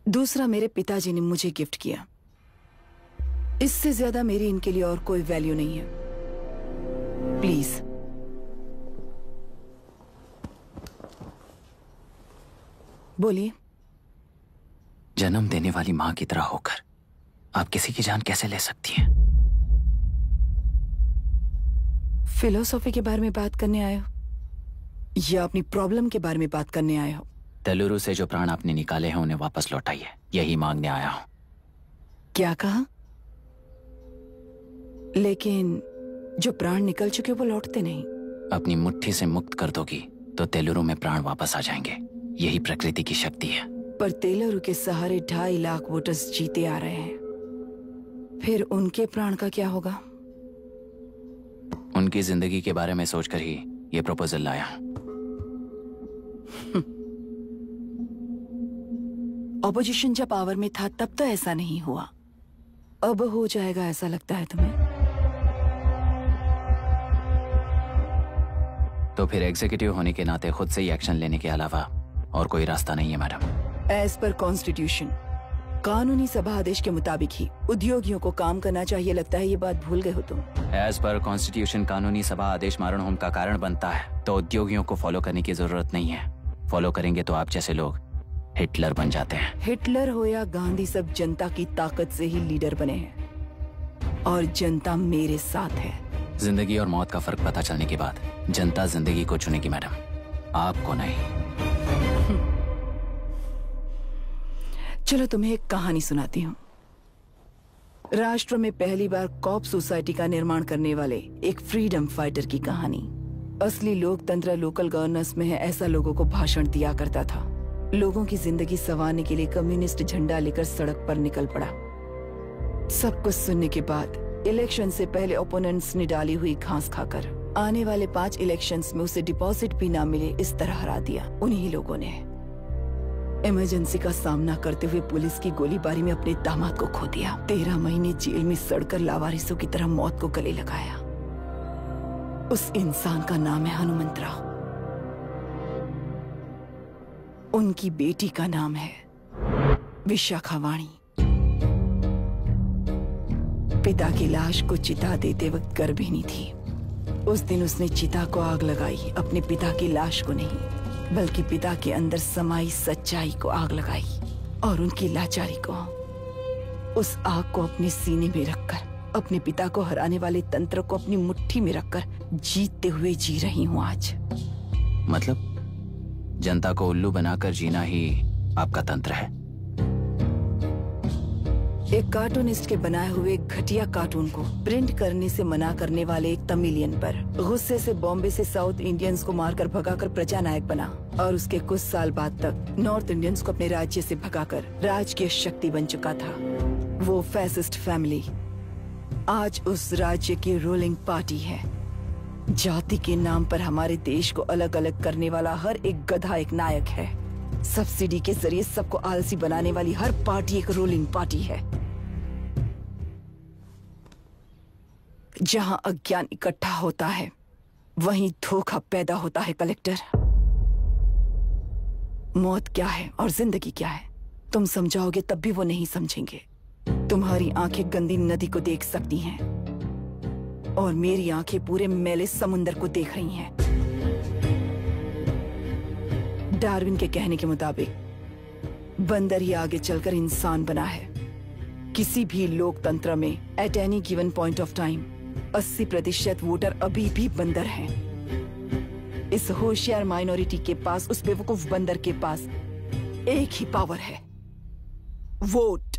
दूसरा मेरे पिताजी ने मुझे गिफ्ट किया। इससे ज्यादा मेरी इनके लिए और कोई वैल्यू नहीं है। प्लीज बोलिए। जन्म देने वाली मां की तरह होकर आप किसी की जान कैसे ले सकती हैं? फिलोसॉफी के बारे में बात करने आए हो या अपनी प्रॉब्लम के बारे में बात करने आए हो? तेलुरु से जो प्राण आपने निकाले हैं उन्हें वापस लौटाइए, यही मांगने आया हूं। क्या कहा? लेकिन जो प्राण निकल चुके वो लौटते नहीं। अपनी मुट्ठी से मुक्त कर दोगी तो तेलुरु में प्राण वापस आ जाएंगे, यही प्रकृति की शक्ति है। पर तेलुरु के सहारे 2.5 लाख वोटर्स जीते आ रहे हैं। फिर उनके प्राण का क्या होगा? उनकी जिंदगी के बारे में सोचकर ही ये प्रपोजल लाया। ऑपोजिशन जब पावर में था तब तो ऐसा नहीं हुआ, अब हो जाएगा ऐसा लगता है तुम्हें? तो फिर एग्जीक्यूटिव होने के नाते खुद से ही एक्शन लेने के अलावा और कोई रास्ता नहीं है मैडम। एज पर कॉन्स्टिट्यूशन, कानूनी सभा आदेश के मुताबिक ही उद्योगियों को काम करना चाहिए। लगता है ये बात भूल गए हो तुम। एज पर कॉन्स्टिट्यूशन कानूनी सभा आदेश मारण होम का कारण बनता है, तो उद्योगियों को फॉलो करने की जरूरत नहीं है। फॉलो करेंगे तो आप जैसे लोग हिटलर बन जाते हैं। हिटलर हो या गांधी, सब जनता की ताकत से ही लीडर बने हैं और जनता मेरे साथ है। जिंदगी और मौत का फर्क पता चलने के बाद जनता जिंदगी को चुनेगी मैडम, आपको नहीं। चलो तुम्हें एक कहानी सुनाती हूँ। राष्ट्र में पहली बार कॉप सोसाइटी का निर्माण करने वाले एक फ्रीडम फाइटर की कहानी। असली लोकतंत्र लोकल गवर्नेंस में है, ऐसा लोगों को भाषण दिया करता था। लोगों की जिंदगी संवारने के लिए कम्युनिस्ट झंडा लेकर सड़क पर निकल पड़ा। सब कुछ सुनने के बाद इलेक्शन से पहले ओपोनेंट्स ने डाली हुई घास खाकर आने वाले 5 इलेक्शंस में उसे डिपॉजिट भी ना मिले, इस तरह हरा दिया उन्हीं लोगों ने। इमरजेंसी का सामना करते हुए पुलिस की गोलीबारी में अपने दामाद को खो दिया। 13 महीने जेल में सड़कर लावारिसों की तरह मौत को गले लगाया। उस इंसान का नाम है हनुमंतराव। उनकी बेटी का नाम है विशाखावाणी। पिता की लाश को चिता देते वक्त गर्भिणी थी। उस दिन उसने चिता को आग लगाई, अपने पिता की लाश को नहीं, बल्कि पिता के अंदर समाई सच्चाई को आग लगाई और उनकी लाचारी को। उस आग को अपने सीने में रखकर, अपने पिता को हराने वाले तंत्र को अपनी मुट्ठी में रखकर जीतते हुए जी रही हूँ आज। मतलब जनता को उल्लू बनाकर जीना ही आपका तंत्र है? एक कार्टूनिस्ट के बनाए हुए घटिया कार्टून को प्रिंट करने से मना करने वाले एक तमिलियन पर गुस्से से बॉम्बे से साउथ इंडियंस को मारकर भगाकर प्रजानायक बना और उसके कुछ साल बाद तक नॉर्थ इंडियंस को अपने राज्य से भगाकर राजकीय शक्ति बन चुका था। वो फैसिस्ट फैमिली आज उस राज्य की रूलिंग पार्टी है। जाति के नाम पर हमारे देश को अलग अलग करने वाला हर एक गधा एक नायक है। सब्सिडी के जरिए सबको आलसी बनाने वाली हर पार्टी एक रूलिंग पार्टी है। जहां अज्ञान इकट्ठा होता है वहीं धोखा पैदा होता है। कलेक्टर, मौत क्या है और जिंदगी क्या है तुम समझाओगे तब भी वो नहीं समझेंगे। तुम्हारी आंखें गंदी नदी को देख सकती हैं और मेरी आंखें पूरे मैले समुंदर को देख रही हैं। डार्विन के कहने के मुताबिक बंदर ही आगे चलकर इंसान बना है। किसी भी लोकतंत्र में at any given point of time 80% voter अभी भी बंदर हैं। इस होशियार माइनॉरिटी के पास, उस बेवकूफ बंदर के पास एक ही पावर है, वोट।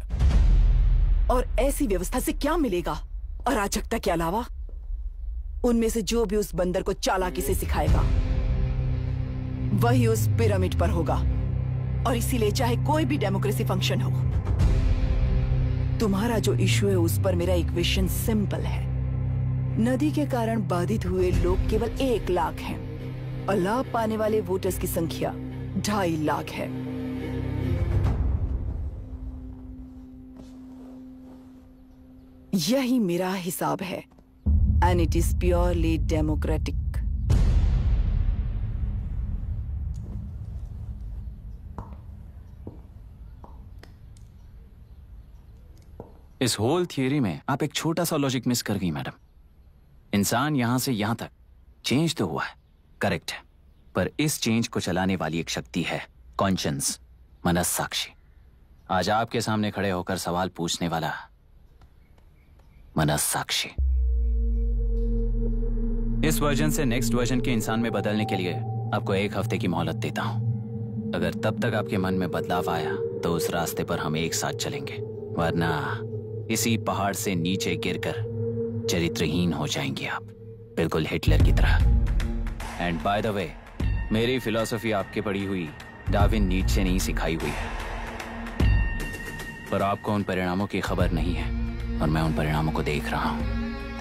और ऐसी व्यवस्था से क्या मिलेगा अराजकता के अलावा? उनमें से जो भी उस बंदर को चालाकी से सिखाएगा वही उस पिरामिड पर होगा। और इसीलिए चाहे कोई भी डेमोक्रेसी फंक्शन हो, तुम्हारा जो इशू है उस पर मेरा इक्वेशन सिंपल है। नदी के कारण बाधित हुए लोग केवल 1 लाख हैं और लाभ पाने वाले वोटर्स की संख्या 2.5 लाख है। यही मेरा हिसाब है and it is purely democratic. इस होल थियरी में आप एक छोटा सा लॉजिक मिस कर गई मैडम। इंसान यहां से यहां तक चेंज तो हुआ है, करेक्ट है, पर इस चेंज को चलाने वाली एक शक्ति है, कॉन्शियंस, मनस्साक्षी। आज आपके सामने खड़े होकर सवाल पूछने वाला मनस्साक्षी। इस वर्जन से नेक्स्ट वर्जन के इंसान में बदलने के लिए आपको 1 हफ्ते की मोहलत देता हूं। अगर तब तक आपके मन में बदलाव आया तो उस रास्ते पर हम एक साथ चलेंगे, वरना इसी पहाड़ से नीचे गिरकर चरित्रहीन हो जाएंगे आप, बिल्कुल हिटलर की तरह। एंड बाय द वे, मेरी फिलॉसफी आपके पढ़ी हुई डार्विन नीचे से नहीं सिखाई हुई है, पर आपको उन परिणामों की खबर नहीं है। और मैं उन परिणामों को देख रहा हूं।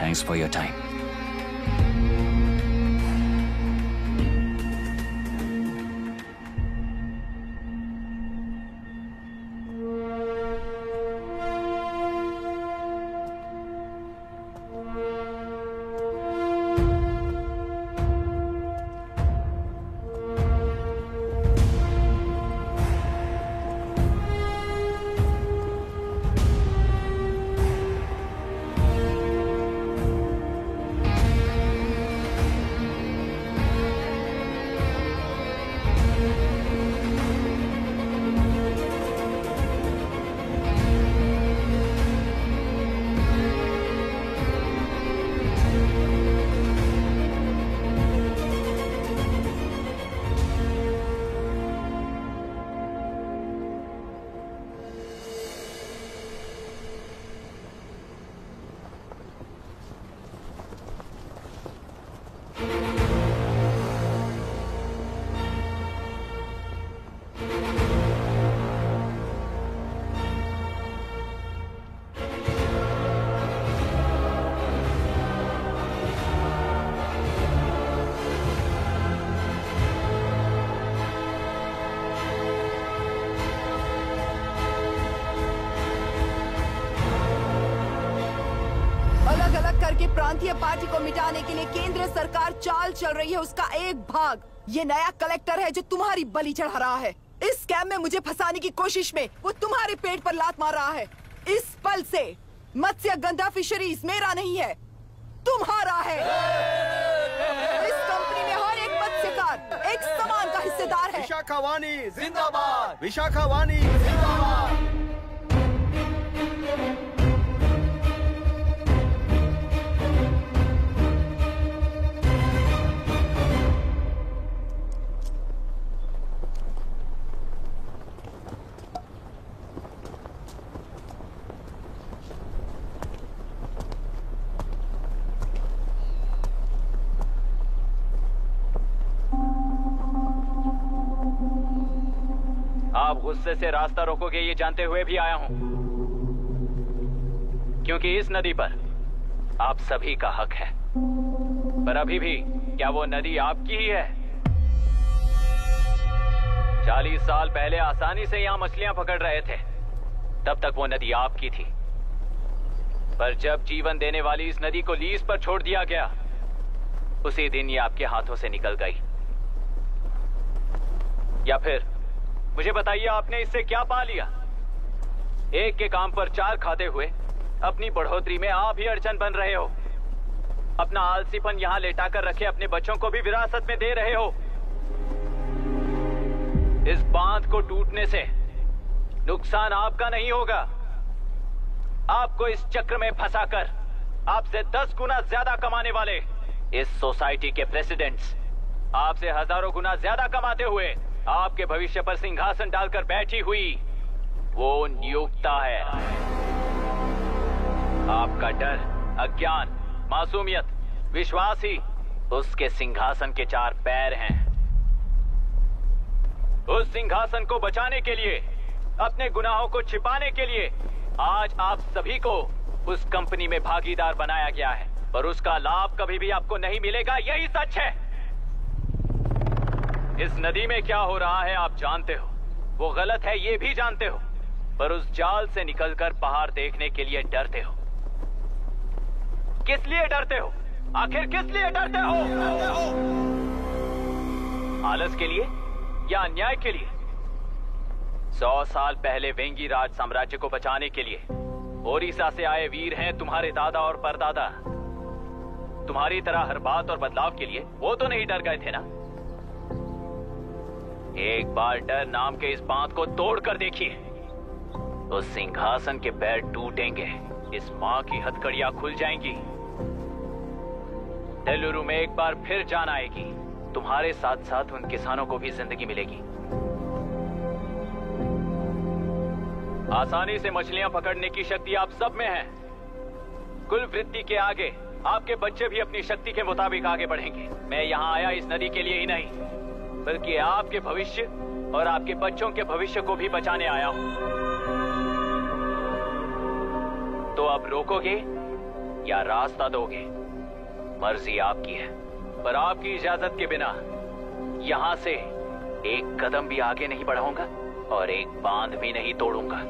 Thanks for your time. करके प्रांतीय पार्टी को मिटाने के लिए केंद्र सरकार चाल चल रही है। उसका एक भाग ये नया कलेक्टर है जो तुम्हारी बलि चढ़ा रहा है। इस स्कैम में मुझे फंसाने की कोशिश में वो तुम्हारे पेट पर लात मार रहा है। इस पल से मत्स्य गंधा फिशरीज मेरा नहीं है, तुम्हारा है। इस कंपनी में हर एक मत्स्यकार एक समान का हिस्सेदार है। विशाखावाणी जिंदाबाद, विशाखावाणी जिंदाबाद। आप गुस्से से रास्ता रोकोगे ये जानते हुए भी आया हूं, क्योंकि इस नदी पर आप सभी का हक है। पर अभी भी क्या वो नदी आपकी ही है? 40 साल पहले आसानी से यहां मछलियां पकड़ रहे थे, तब तक वो नदी आपकी थी। पर जब जीवन देने वाली इस नदी को लीज पर छोड़ दिया गया, उसी दिन ये आपके हाथों से निकल गई। या फिर मुझे बताइए, आपने इससे क्या पा लिया? एक के काम पर 4 खाते हुए अपनी बढ़ोतरी में आप ही अड़चन बन रहे हो। अपना आलसीपन यहां लेटाकर रखे अपने बच्चों को भी विरासत में दे रहे हो। इस बांध को टूटने से नुकसान आपका नहीं होगा। आपको इस चक्र में फंसाकर आपसे 10 गुना ज्यादा कमाने वाले इस सोसाइटी के प्रेसिडेंट्स आपसे हजारों गुना ज्यादा कमाते हुए आपके भविष्य पर सिंहासन डालकर बैठी हुई वो नियोक्ता है। आपका डर, अज्ञान, मासूमियत, विश्वास ही उसके सिंहासन के 4 पैर हैं। उस सिंहासन को बचाने के लिए, अपने गुनाहों को छिपाने के लिए आज आप सभी को उस कंपनी में भागीदार बनाया गया है, पर उसका लाभ कभी भी आपको नहीं मिलेगा। यही सच है। इस नदी में क्या हो रहा है आप जानते हो, वो गलत है ये भी जानते हो, पर उस जाल से निकलकर पहाड़ देखने के लिए डरते हो। किस लिए डरते हो? आखिर किस लिए डरते हो? आलस के लिए या अन्याय के लिए? 100 साल पहले वेंगी राज साम्राज्य को बचाने के लिए ओडिशा से आए वीर हैं तुम्हारे दादा और परदादा। तुम्हारी तरह हर बात और बदलाव के लिए वो तो नहीं डर गए थे ना। एक बार डर नाम के इस बांध को तोड़ कर देखिए, उस सिंहासन के पैर टूटेंगे, इस मां की हथकड़ियां खुल जाएंगी। तेलुरु में एक बार फिर जान आएगी। तुम्हारे साथ साथ उन किसानों को भी जिंदगी मिलेगी। आसानी से मछलियां पकड़ने की शक्ति आप सब में है। कुल वृत्ति के आगे आपके बच्चे भी अपनी शक्ति के मुताबिक आगे बढ़ेंगे। मैं यहाँ आया इस नदी के लिए ही नहीं, बल्कि आपके भविष्य और आपके बच्चों के भविष्य को भी बचाने आया हूं। तो अब रोकोगे या रास्ता दोगे? मर्जी आपकी है, पर आपकी इजाजत के बिना यहाँ से एक कदम भी आगे नहीं बढ़ाऊंगा और एक बांध भी नहीं तोड़ूंगा।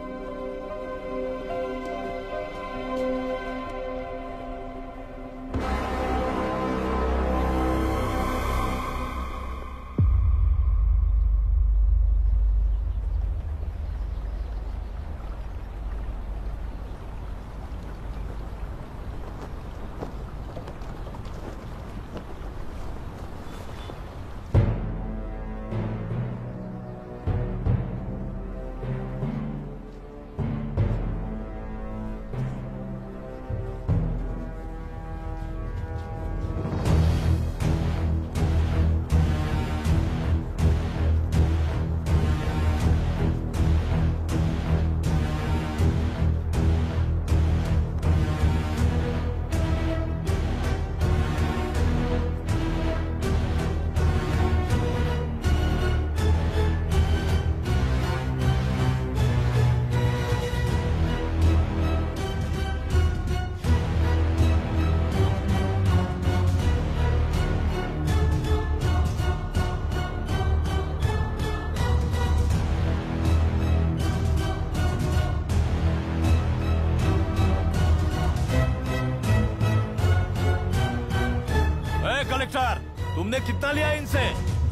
कलेक्टर, तुमने कितना लिया इनसे?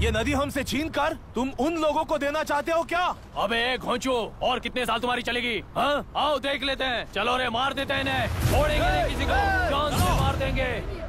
ये नदी हमसे छीन कर तुम उन लोगों को देना चाहते हो क्या? अबे घोंचू, और कितने साल तुम्हारी चलेगी? हाँ, आओ देख लेते हैं। चलो रे, मार देते हैं इन्हें। छोड़ेंगे नहीं किसी को, जान से मार देंगे।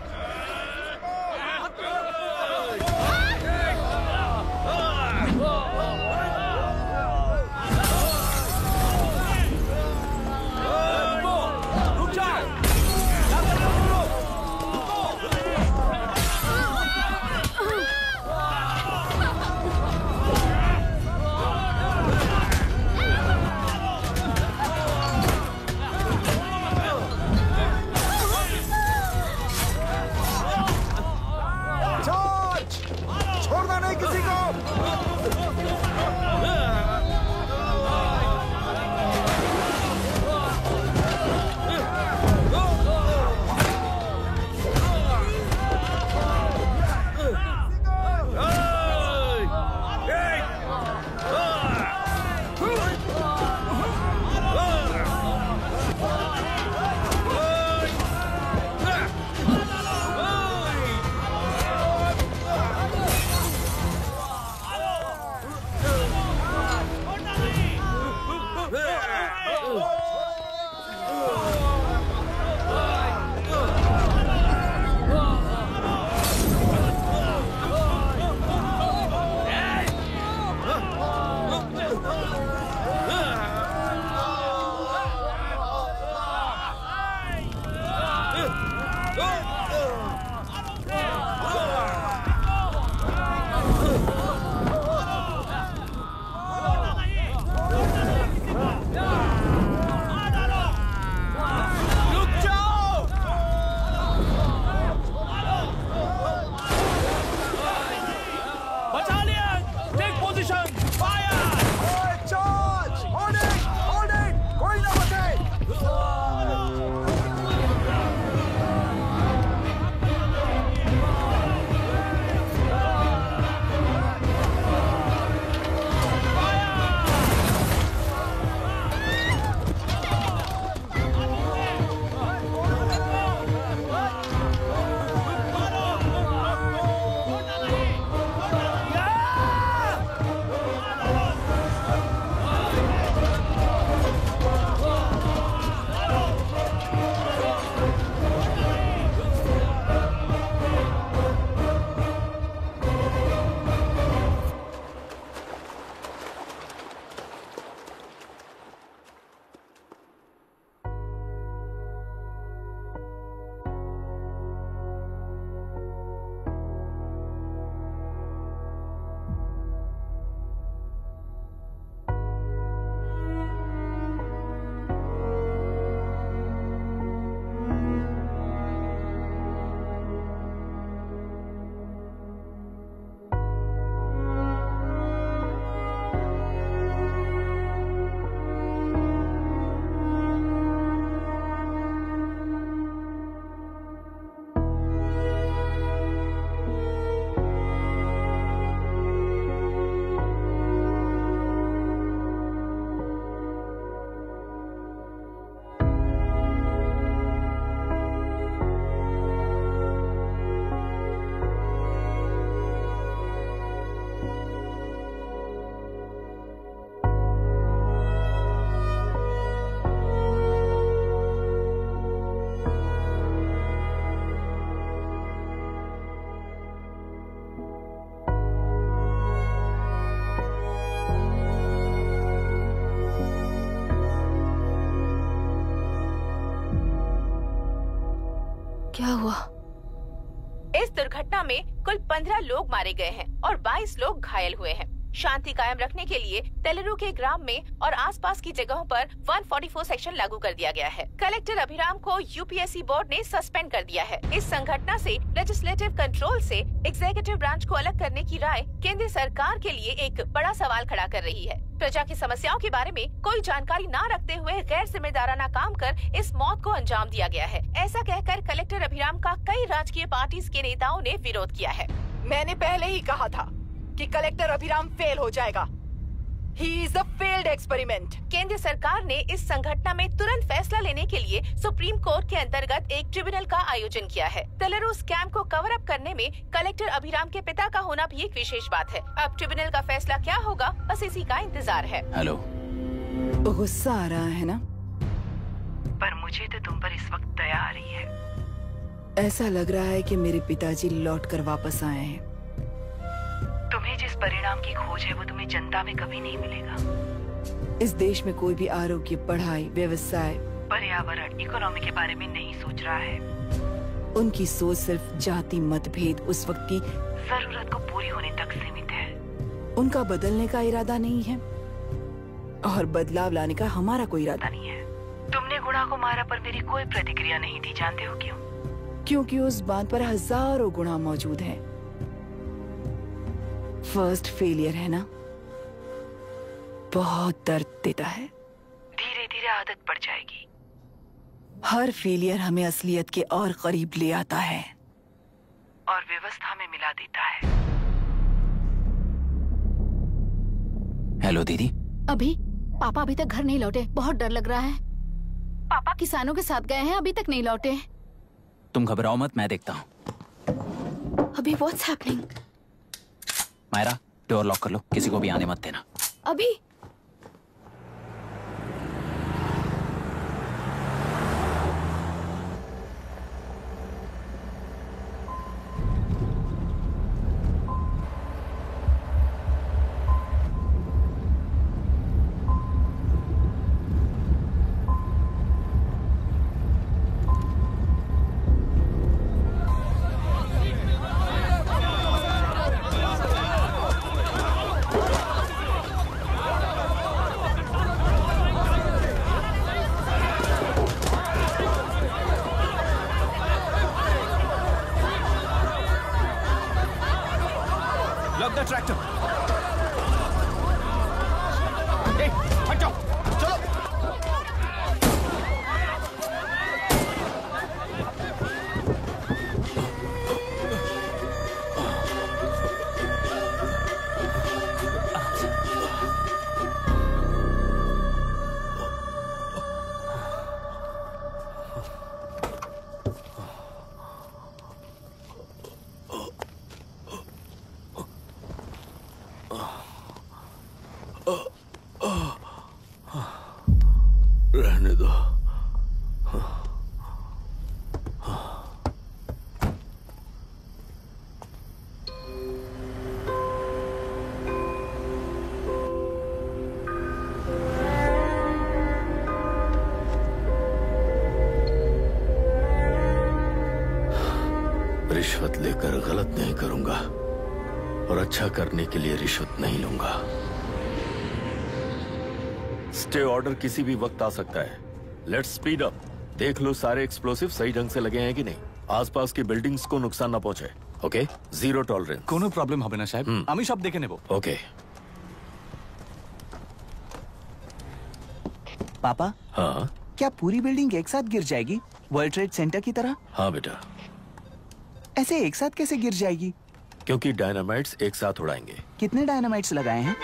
क्या हुआ? इस दुर्घटना में कुल 15 लोग मारे गए हैं और 22 लोग घायल हुए हैं। शांति कायम रखने के लिए तेलुरु के ग्राम में और आसपास की जगहों पर 144 सेक्शन लागू कर दिया गया है। कलेक्टर अभिराम को यूपीएससी बोर्ड ने सस्पेंड कर दिया है। इस संघटना से लेजिस्लेटिव कंट्रोल से एग्जीक्यूटिव ब्रांच को अलग करने की राय केंद्र सरकार के लिए एक बड़ा सवाल खड़ा कर रही है। प्रजा की समस्याओं के बारे में कोई जानकारी न रखते हुए गैर जिम्मेदाराना काम कर इस मौत को अंजाम दिया गया है। ऐसा कहकर कलेक्टर अभिराम का कई राजकीय पार्टी के नेताओं ने विरोध किया है। मैंने पहले ही कहा था कि कलेक्टर अभिराम फेल हो जाएगा। He is a failed experiment. केंद्र सरकार ने इस संघटना में तुरंत फैसला लेने के लिए सुप्रीम कोर्ट के अंतर्गत एक ट्रिब्यूनल का आयोजन किया है। तेलुरु स्कैम को कवर अप करने में कलेक्टर अभिराम के पिता का होना भी एक विशेष बात है। अब ट्रिब्यूनल का फैसला क्या होगा, बस इसी का इंतजार है। हेलो, गुस्सा आ रहा है ना? पर मुझे तो तुम पर इस वक्त दया आ रही है। ऐसा लग रहा है कि मेरे पिताजी लौट कर वापस आए हैं। तुम्हें जिस परिणाम की खोज है वो तुम्हें जनता में कभी नहीं मिलेगा। इस देश में कोई भी आरोग्य, पढ़ाई, व्यवसाय, पर्यावरण, इकोनॉमी के बारे में नहीं सोच रहा है। उनकी सोच सिर्फ जाति मतभेद उस वक्त की जरूरत को पूरी होने तक सीमित है। उनका बदलने का इरादा नहीं है और बदलाव लाने का हमारा कोई इरादा नहीं है। तुमने गुणा को मारा पर मेरी कोई प्रतिक्रिया नहीं दी, जानते हो क्यों? क्योंकि उस बात पर हजारों गुणा मौजूद हैं। फर्स्ट फेलियर है ना, बहुत दर्द देता है। धीरे धीरे आदत पड़ जाएगी। हर फेलियर हमें असलियत के और करीब ले आता है और व्यवस्था में मिला देता है। हेलो दीदी। पापा अभी तक घर नहीं लौटे, बहुत डर लग रहा है। पापा किसानों के साथ गए हैं, अभी तक नहीं लौटे। तुम घबराओ मत, मैं देखता हूँ। अभी what's happening? Myra, door lock कर लो, किसी को भी आने मत देना। अभी रहने दो। रिश्वत लेकर गलत नहीं करूंगा और अच्छा करने के लिए रिश्वत नहीं लूंगा। स्टे ऑर्डर किसी भी वक्त आ सकता है। Let's speed up. देख लो सारे एक्सप्लोसिव सही ढंग से लगे हैं कि नहीं। आसपास की बिल्डिंग्स को नुकसान ना पहुंचे। Okay, zero tolerance. कोनो प्रॉब्लम হবে না সাহেব, আমি সব দেখে নেব। ओके। पापा, हाँ क्या पूरी बिल्डिंग एक साथ गिर जाएगी, वर्ल्ड ट्रेड सेंटर की तरह? हाँ बेटा। ऐसे एक साथ कैसे गिर जाएगी? क्योंकि डायनामाइट्स एक साथ उड़ाएंगे। कितने डायनामाइट्स लगाए हैं?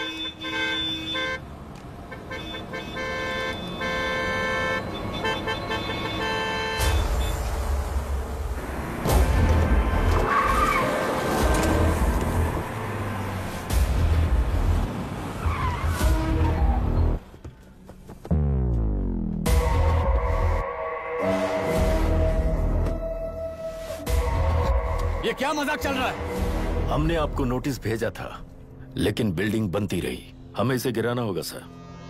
ये क्या मजाक चल रहा है? हमने आपको नोटिस भेजा था, लेकिन बिल्डिंग बनती रही। हमें इसे गिराना होगा सर।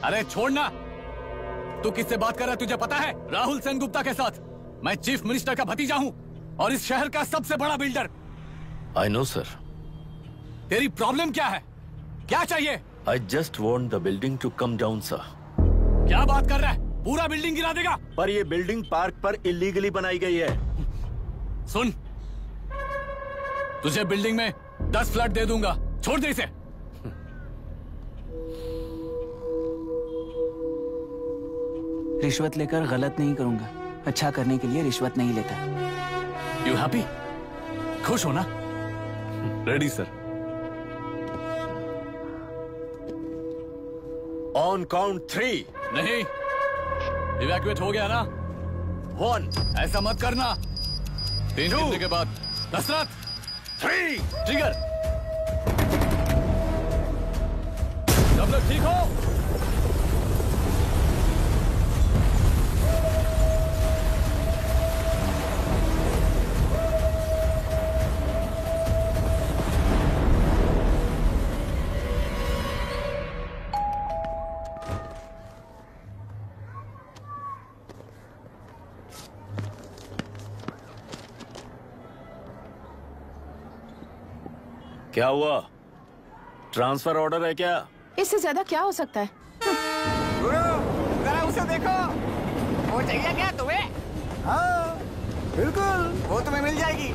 अरे छोड़ना। तू किससे बात कर रहा है तुझे पता है? राहुल सेनगुप्ता के साथ। मैं चीफ मिनिस्टर का भतीजा हूँ। और इस शहर का सबसे बड़ा बिल्डर। I know sir. तेरी प्रॉब्लम क्या है? क्या चाहिए? I just want the building to come down sir. क्या बात कर रहा है? पूरा बिल्डिंग गिरा देगा? पर ये बिल्डिंग पार्क पर इलीगली बनाई गई है। सुन, तुझे बिल्डिंग में 10 फ्लैट दे दूंगा, छोड़ दे इसे। रिश्वत लेकर गलत नहीं करूंगा, अच्छा करने के लिए रिश्वत नहीं लेता। You happy? खुश हो ना? Ready sir. On count 3। नहीं, इवैक्यूएट हो गया ना? 1। ऐसा मत करना। 3 गिनने के बाद दशरथ 3 ट्रिगर। सब लोग ठीक हो? क्या हुआ? ट्रांसफर ऑर्डर है क्या? इससे ज्यादा क्या हो सकता है? जरा उसे देखो, वो चाहिए क्या तुम्हें? हाँ बिल्कुल, वो तुम्हें मिल जाएगी।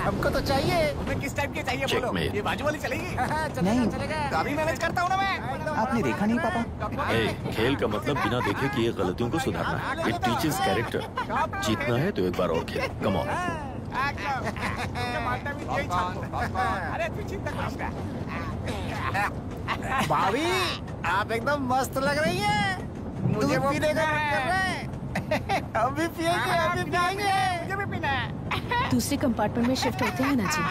हमको तो चाहिए। तुम्हें किस टाइप की चाहिए बोलो? ये बाजू वाली चलेगी? नहीं। तो अभी मैनेज करता हूँ ना मैं। आपने देखा नहीं पापा? खेल का मतलब बिना देखे किए गलतियों को सुधारना है। It teaches character. जीतना है तो एक बार और खेल। Come on. अरे तू चिंता मत। भाभी आप एकदम मस्त लग रही हैं। मुझे वो पीने का मन कर रहा है। अभी पिएंगे, अभी पिएंगे। मुझे भी पीना है। दूसरे कंपार्टमेंट में शिफ्ट होते हैं ना जी।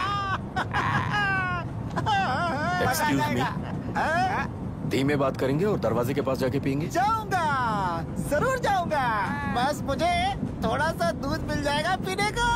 एक्सक्यूज मी, धीमे बात करेंगे और दरवाजे के पास जाके पिएंगे। जाऊंगा, जरूर जाऊंगा। बस मुझे थोड़ा सा दूध मिल जाएगा पीने को।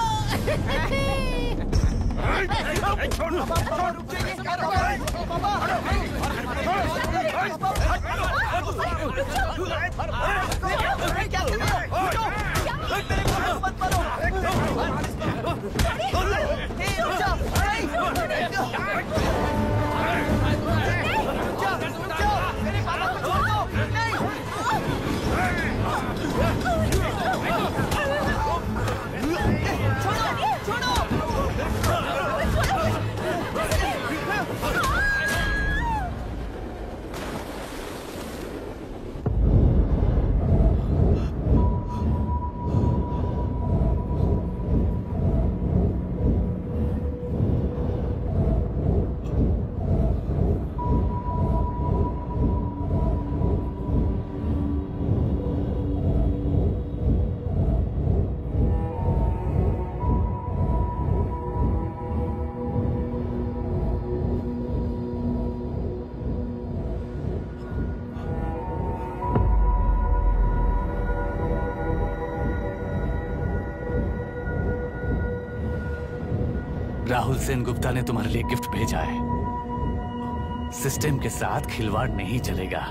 राहुल सेनगुप्ता ने तुम्हारे लिए गिफ्ट भेजा है। सिस्टम के साथ खिलवाड़ नहीं चलेगा।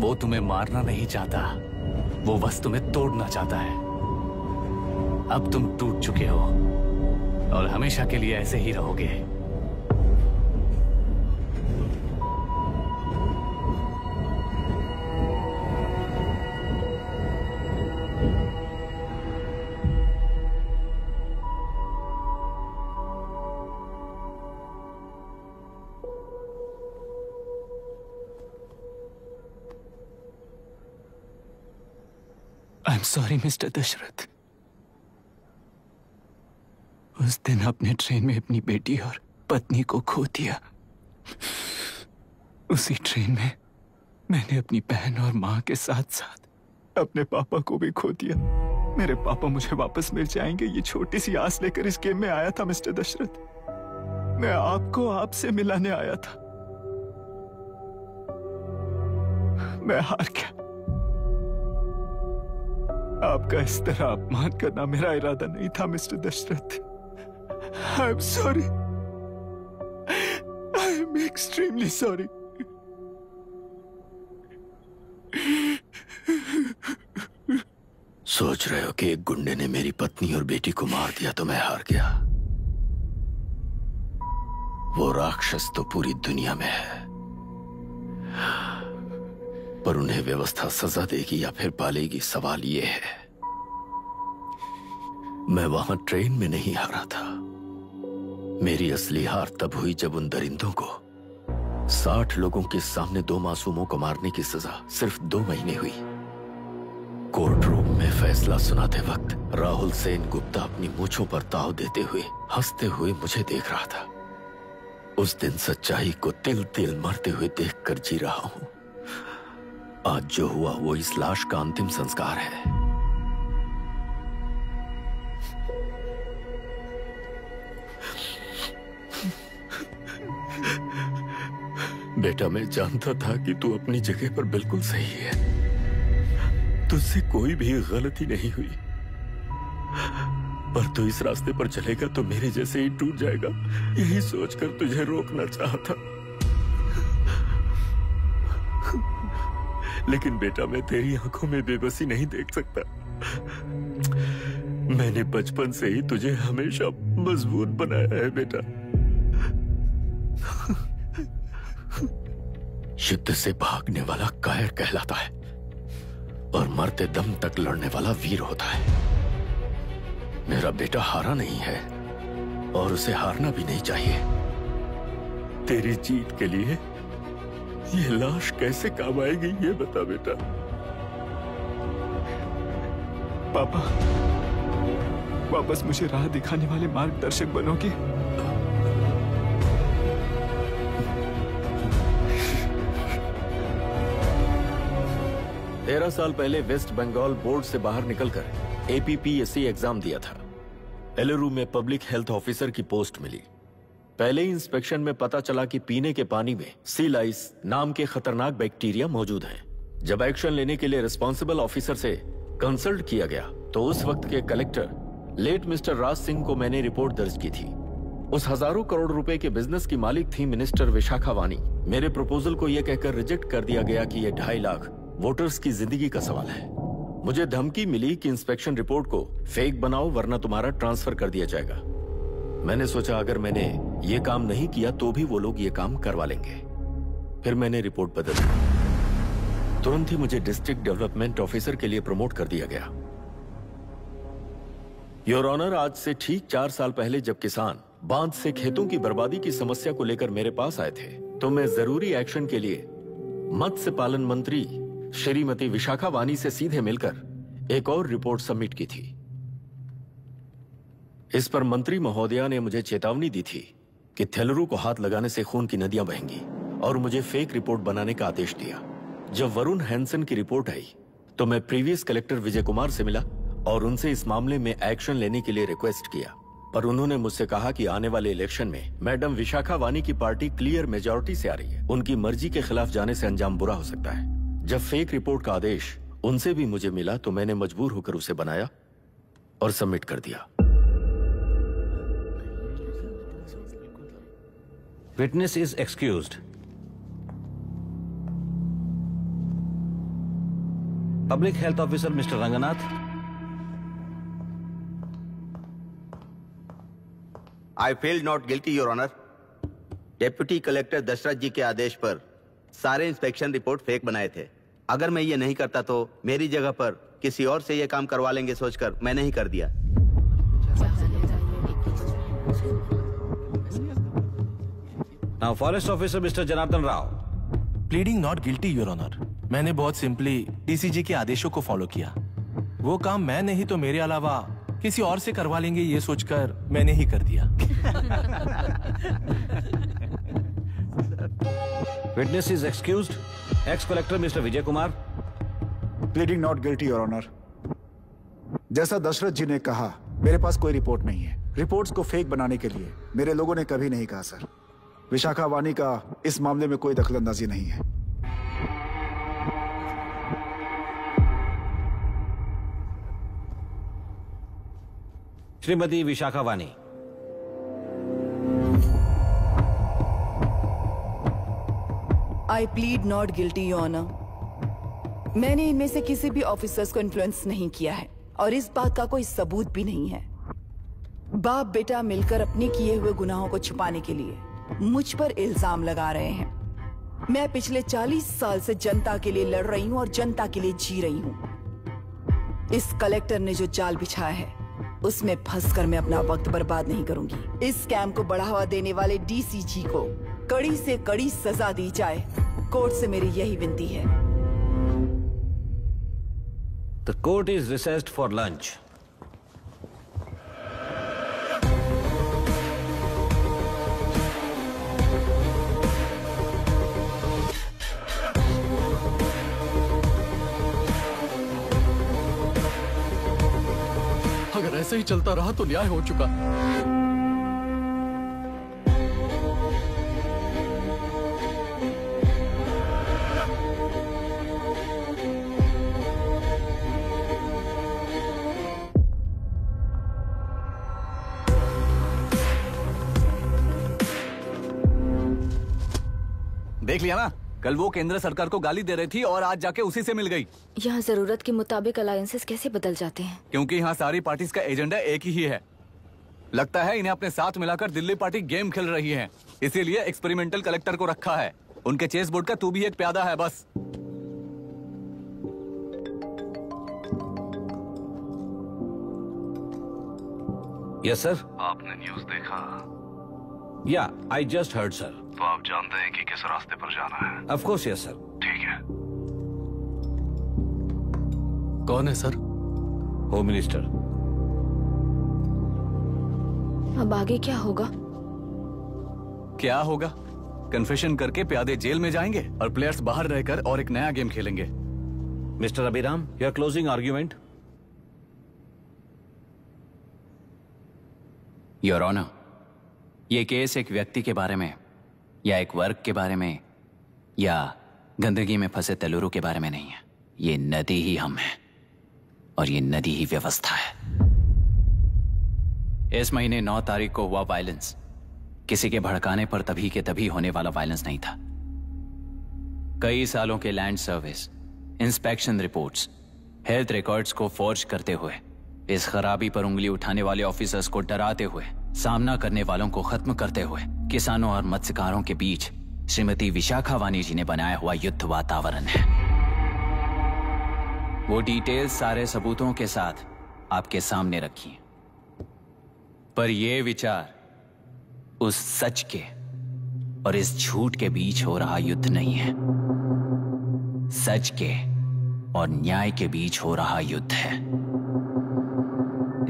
वो तुम्हें मारना नहीं चाहता, वो बस तुम्हें तोड़ना चाहता है। अब तुम टूट चुके हो और हमेशा के लिए ऐसे ही रहोगे। I'm sorry, mister Dasharath. उस दिन अपने ट्रेन में अपनी बेटी और पत्नी को खो दिया। उसी ट्रेन में मैंने अपनी बहन और माँ के साथ साथ अपने पापा को भी खो दिया। मेरे पापा मुझे वापस मिल जाएंगे, ये छोटी सी आस लेकर इस गेम में आया था मिस्टर दशरथ। मैं आपको आपसे मिलाने आया था। मैं हार गया। आपका इस तरह अपमान करना मेरा इरादा नहीं था mister Dasharath. I am sorry. I am extremely sorry. सोच रहे हो कि एक गुंडे ने मेरी पत्नी और बेटी को मार दिया तो मैं हार गया? वो राक्षस तो पूरी दुनिया में है, पर उन्हें व्यवस्था सजा देगी या फिर पालेगी, सवाल ये है। मैं वहां ट्रेन में नहीं हारा था। मेरी असली हार तब हुई जब उन दरिंदों को 60 लोगों के सामने 2 मासूमों को मारने की सजा सिर्फ 2 महीने हुई। कोर्ट रूम में फैसला सुनाते वक्त राहुल सेन गुप्ता अपनी मूंछों पर ताव देते हुए हंसते हुए मुझे देख रहा था। उस दिन सच्चाई को तिल तिल मरते हुए देखकर जी रहा हूं। आज जो हुआ वो इस लाश का अंतिम संस्कार है। बेटा, मैं जानता था कि तू अपनी जगह पर बिल्कुल सही है। तुझसे कोई भी गलती नहीं हुई, पर तू इस रास्ते पर चलेगा तो मेरे जैसे ही टूट जाएगा, यही सोचकर तुझे रोकना चाहता। लेकिन बेटा, मैं तेरी आंखों में बेबसी नहीं देख सकता। मैंने बचपन से ही तुझे हमेशा मजबूत बनाया है बेटा। युद्ध से भागने वाला कायर कहलाता है और मरते दम तक लड़ने वाला वीर होता है। मेरा बेटा हारा नहीं है और उसे हारना भी नहीं चाहिए। तेरी जीत के लिए ये लाश कैसे काम आएगी, ये बता बेटा। पापा, वापस मुझे राह दिखाने वाले मार्गदर्शक बनोगे? 13 साल पहले वेस्ट बंगाल बोर्ड से बाहर निकलकर APPSC एग्जाम दिया था। एलुरु में पब्लिक हेल्थ ऑफिसर की पोस्ट मिली। पहले ही इंस्पेक्शन में पता चला कि पीने के पानी में सी लाइस नाम के खतरनाक बैक्टीरिया मौजूद हैं। जब एक्शन लेने के लिए रिस्पॉन्सिबल ऑफिसर से कंसल्ट किया गया तो उस वक्त के collector late mister Raj Singh को मैंने रिपोर्ट दर्ज की थी। उस हजारों करोड़ रुपए के बिजनेस की मालिक थी मिनिस्टर विशाखा वानी। मेरे प्रपोजल को यह कहकर रिजेक्ट कर दिया गया कि यह 2.5 लाख वोटर्स की जिंदगी का सवाल है। मुझे धमकी मिली कि इंस्पेक्शन रिपोर्ट को फेक बनाओ वरना तुम्हारा ट्रांसफर कर दिया जाएगा। मैंने सोचा अगर मैंने ये काम नहीं किया तो भी वो लोग ये काम करवा लेंगे। फिर मैंने रिपोर्ट बदल दी। तुरंत ही मुझे डिस्ट्रिक्ट डेवलपमेंट ऑफिसर के लिए प्रमोट कर दिया गया। योर ऑनर, आज से ठीक 4 साल पहले जब किसान बांध से खेतों की बर्बादी की समस्या को लेकर मेरे पास आए थे तो मैं जरूरी एक्शन के लिए मत्स्य पालन मंत्री श्रीमती विशाखा वानी से सीधे मिलकर एक और रिपोर्ट सबमिट की थी। इस पर मंत्री महोदया ने मुझे चेतावनी दी थी कि थेलरू को हाथ लगाने से खून की नदियां बहेंगी और मुझे फेक रिपोर्ट बनाने का आदेश दिया। जब वरुण हैंसन की रिपोर्ट आई तो मैं प्रीवियस कलेक्टर विजय कुमार से मिला और उनसे इस मामले में एक्शन लेने के लिए रिक्वेस्ट किया, पर उन्होंने मुझसे कहा कि आने वाले इलेक्शन में मैडम विशाखा वानी की पार्टी क्लियर मेजॉरिटी से आ रही है, उनकी मर्जी के खिलाफ जाने से अंजाम बुरा हो सकता है। जब फेक रिपोर्ट का आदेश उनसे भी मुझे मिला तो मैंने मजबूर होकर उसे बनाया और सबमिट कर दिया। Witness is excused. Public health officer mister Ranganath. I feel not guilty your honour. Deputy collector Dasharath ji के आदेश पर सारे इंस्पेक्शन रिपोर्ट फेक बनाए थे। अगर मैं ये नहीं करता तो मेरी जगह पर किसी और से ये काम करवा लेंगे सोचकर मैंने ही कर दिया। Now forest officer mister Janardhan Rao. Pleading not guilty your honour. मैंने बहुत सिंपली डीसीजी के आदेशों को फॉलो किया। वो काम मैं नहीं तो मेरे अलावा किसी और से करवा लेंगे ये सोचकर मैंने ही कर दिया। Witness is excused. Ex collector mister Vijay Kumar. Pleading not guilty your honour. जैसा दशरथ जी ने कहा, मेरे पास कोई रिपोर्ट नहीं है। रिपोर्ट्स को फेक बनाने के लिए मेरे लोगों ने कभी नहीं कहा सर। विशाखा वानी का इस मामले में कोई दखलंदाजी नहीं है। Shrimati Vishakha Vani. I plead not guilty your honour. मैंने इनमें से किसी भी ऑफिसर्स को इन्फ्लुएंस नहीं किया है। और इस बात का कोई सबूत भी नहीं है। बाप बेटा मिलकर अपने किए हुए गुनाहों को छुपाने के लिए मुझ पर इल्जाम लगा रहे हैं। मैं पिछले 40 साल से जनता के लिए लड़ रही हूँ और जनता के लिए जी रही हूँ। इस कलेक्टर ने जो जाल बिछाया है उसमें फंसकर मैं अपना वक्त बर्बाद नहीं करूंगी। इस स्कैम को बढ़ावा देने वाले डीसीजी को कड़ी से कड़ी सजा दी जाए, कोर्ट से मेरी यही विनती है। The court is recessed for lunch. अगर ऐसे ही चलता रहा तो न्याय हो चुका। देख लिया ना, कल वो केंद्र सरकार को गाली दे रही थी और आज जाके उसी से मिल गई। यहाँ जरूरत के मुताबिक अलायंसेस कैसे बदल जाते हैं? क्योंकि यहाँ सारी पार्टीज का एजेंडा एक ही है। लगता है इन्हें अपने साथ मिलाकर दिल्ली पार्टी गेम खेल रही है, इसीलिए एक्सपेरिमेंटल कलेक्टर को रखा है। उनके चेस बोर्ड का तू भी एक प्यादा है बस। Yes sir. आपने न्यूज देखा? या आई जस्ट हर्ड सर। तो आप जानते हैं कि किस रास्ते पर जाना है? Of course yes sir. ठीक है। कौन है सर? Home minister. अब आगे क्या होगा? क्या होगा? कन्फेशन करके प्यादे जेल में जाएंगे और प्लेयर्स बाहर रहकर और एक नया गेम खेलेंगे। Mister Abhiram, your closing argument. Your honour, ये केस एक व्यक्ति के बारे में या एक वर्ग के बारे में या गंदगी में फंसे तेलुरु के बारे में नहीं है। ये नदी ही हम हैं और ये नदी ही व्यवस्था है। इस महीने 9 तारीख को हुआ वायलेंस किसी के भड़काने पर तभी के तभी होने वाला वायलेंस नहीं था। कई सालों के land service, inspection reports, health records को फॉर्ज करते हुए, इस खराबी पर उंगली उठाने वाले ऑफिसर्स को डराते हुए, सामना करने वालों को खत्म करते हुए किसानों और मत्स्यकारों के बीच श्रीमती विशाखा वानी जी ने बनाया हुआ युद्ध वातावरण है। वो डिटेल्स सारे सबूतों के साथ आपके सामने रखी हैं। पर यह विचार उस सच के और इस झूठ के बीच हो रहा युद्ध नहीं है, सच के और न्याय के बीच हो रहा युद्ध है।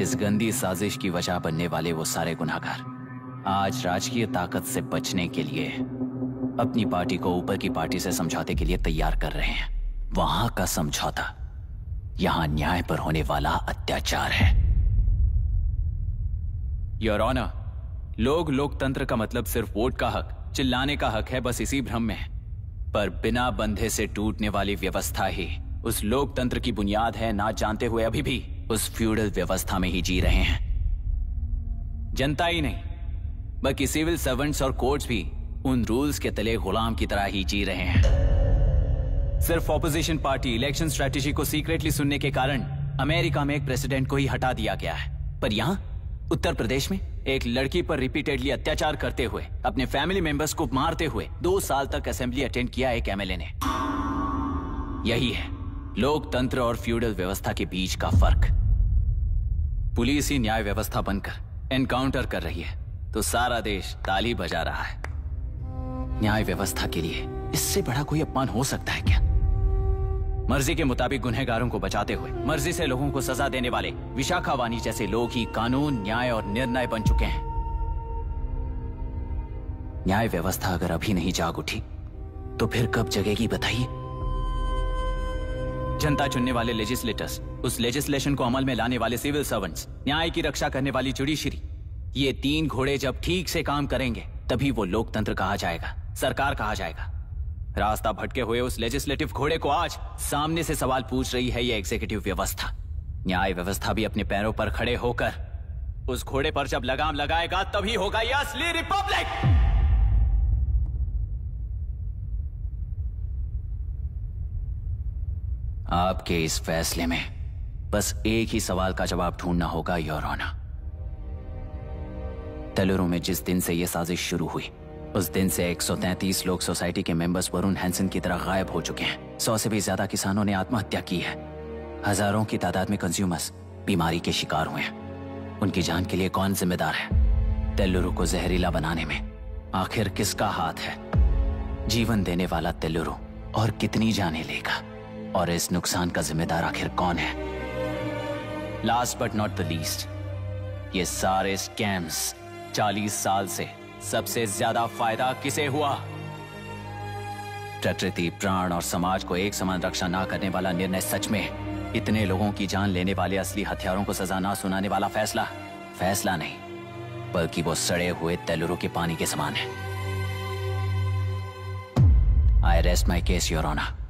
इस गंदी साजिश की वजह बनने वाले वो सारे गुनहगार आज राजकीय ताकत से बचने के लिए अपनी पार्टी को ऊपर की पार्टी से समझौते के लिए तैयार कर रहे हैं। वहां का समझौता यहां न्याय पर होने वाला अत्याचार है। योर ऑनर, लोग लोकतंत्र का मतलब सिर्फ वोट का हक, चिल्लाने का हक है, बस इसी भ्रम में है। पर बिना बंधे से टूटने वाली व्यवस्था ही उस लोकतंत्र की बुनियाद है, ना जानते हुए अभी भी उस फ्यूडल व्यवस्था में ही जी रहे हैं। जनता ही नहीं बल्कि सिविल सर्वेंट्स और कोर्ट्स भी उन रूल्स के तले गुलाम की तरह ही जी रहे हैं। सिर्फ ऑपोजिशन पार्टी इलेक्शन स्ट्रेटेजी को सीक्रेटली सुनने के कारण अमेरिका में एक प्रेसिडेंट को ही हटा दिया गया है, पर यहां उत्तर प्रदेश में एक लड़की पर रिपीटेडली अत्याचार करते हुए, अपने फैमिली मेंबर्स को मारते हुए 2 साल तक असेंबली अटेंड किया एक एमएलए ने। यही है लोकतंत्र और फ्यूडल व्यवस्था के बीच का फर्क। पुलिस ही न्याय व्यवस्था बनकर एनकाउंटर कर रही है तो सारा देश ताली बजा रहा है। न्याय व्यवस्था के लिए इससे बड़ा कोई अपमान हो सकता है क्या? मर्जी के मुताबिक गुनहगारों को बचाते हुए मर्जी से लोगों को सजा देने वाले विशाखा वानी जैसे लोग ही कानून, न्याय और निर्णय बन चुके हैं। न्याय व्यवस्था अगर अभी नहीं जाग उठी तो फिर कब जगेगी बताइए? जनता चुनने वाले लेजिस्लेटर्स, उस लेजिस्लेशन को अमल में लाने वाले सिविल सर्वेंट्स, न्याय की रक्षा करने वाली जुडिशरी, ये 3 घोड़े जब ठीक से काम करेंगे तभी वो लोकतंत्र कहा जाएगा, सरकार कहा जाएगा। रास्ता भटके हुए उस लेजिस्लेटिव घोड़े को आज सामने से सवाल पूछ रही है ये एग्जीक्यूटिव व्यवस्था। न्याय व्यवस्था भी अपने पैरों पर खड़े होकर उस घोड़े पर जब लगाम लगाएगा तभी होगा ये असली रिपब्लिक। आपके इस फैसले में बस एक ही सवाल का जवाब ढूंढना होगा योर ऑनर। तेलुरु में जिस दिन से यह साजिश शुरू हुई, उस दिन से 133 लोग सोसाइटी के मेंबर्स वरुण हैंसन की तरह गायब हो चुके हैं। 100 से भी ज्यादा किसानों ने आत्महत्या की है। हजारों की तादाद में कंज्यूमर्स बीमारी के शिकार हुए हैं। उनकी जान के लिए कौन जिम्मेदार है? तेलुरु को जहरीला बनाने में आखिर किसका हाथ है? जीवन देने वाला तेलुरु और कितनी जाने लेगा? और इस नुकसान का जिम्मेदार आखिर कौन है? Last but not the least, ये सारे स्कैम्स 40 साल से सबसे ज्यादा फायदा किसे हुआ? प्रकृति, प्राण और समाज को एक समान रक्षा ना करने वाला निर्णय सच में इतने लोगों की जान लेने वाले असली हथियारों को सजा ना सुनाने वाला फैसला नहीं, बल्कि वो सड़े हुए तेलुरु के पानी के समान है। I rest my case your honour.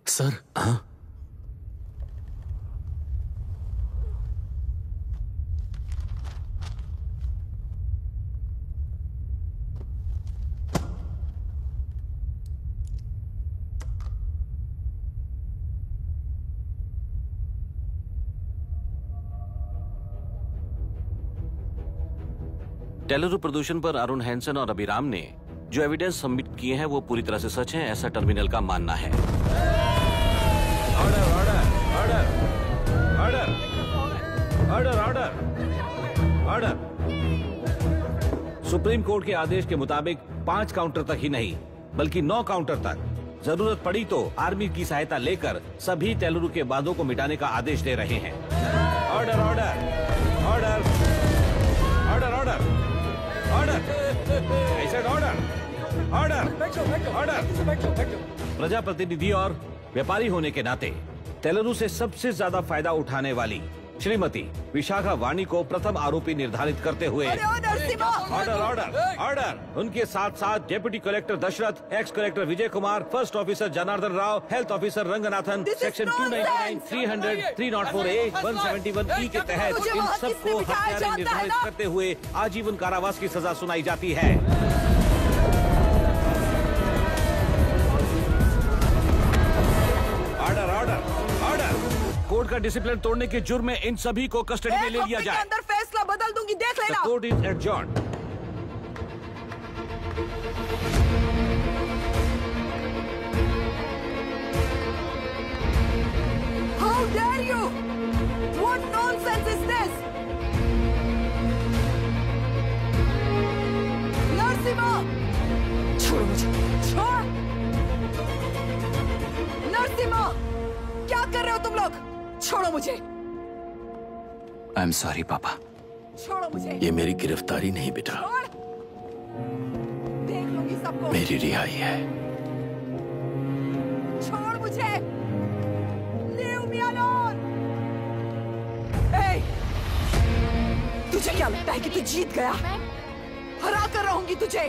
Sir हाँ? तेलुरु प्रदूषण पर अरुण हैंसन और अभिराम ने जो एविडेंस सबमिट किए हैं वो पूरी तरह से सच है, ऐसा टर्मिनल का मानना है। Order order order order order order. Supreme court के आदेश के मुताबिक 5 काउंटर तक ही नहीं बल्कि 9 काउंटर तक, जरूरत पड़ी तो आर्मी की सहायता लेकर सभी तेलुरु के वादों को मिटाने का आदेश दे रहे हैं। Order order order order order order order order order. प्रजाप्रतिनिधि और व्यापारी होने के नाते तेलुरु से सबसे ज्यादा फायदा उठाने वाली श्रीमती विशाखा वाणी को प्रथम आरोपी निर्धारित करते हुए ऑर्डर ऑर्डर ऑर्डर। उनके साथ साथ deputy collector Dasharath, ex collector Vijay Kumar, first officer Janardhan Rao, health officer Ranganathan, section 299, 300, 304A, 171E के तहत इन सबको हत्यारे निर्धारित करते हुए आजीवन कारावास की सजा सुनाई जाती है। Order order order. कोर्ट का डिसिप्लिन तोड़ने के जुर्म में इन सभी को कस्टडी में ले लिया जाए। अंदर फैसला बदल दूंगी, देख लेना। The court is adjourned. How dare you? What nonsense is this? Narasimha, छोड़ो मुझे, छोड़। नरसिम्हा, क्या कर रहे हो तुम लोग? छोड़ो मुझे। आई एम सॉरी पापा। छोड़ो मुझे। ये मेरी गिरफ्तारी नहीं बेटा, देख लूंगी सबको। मेरी रिहाई है। छोड़ मुझे। Leave me alone. Hey, तुझे क्या लगता है कि तू जीत गया? हरा कर रहूंगी तुझे।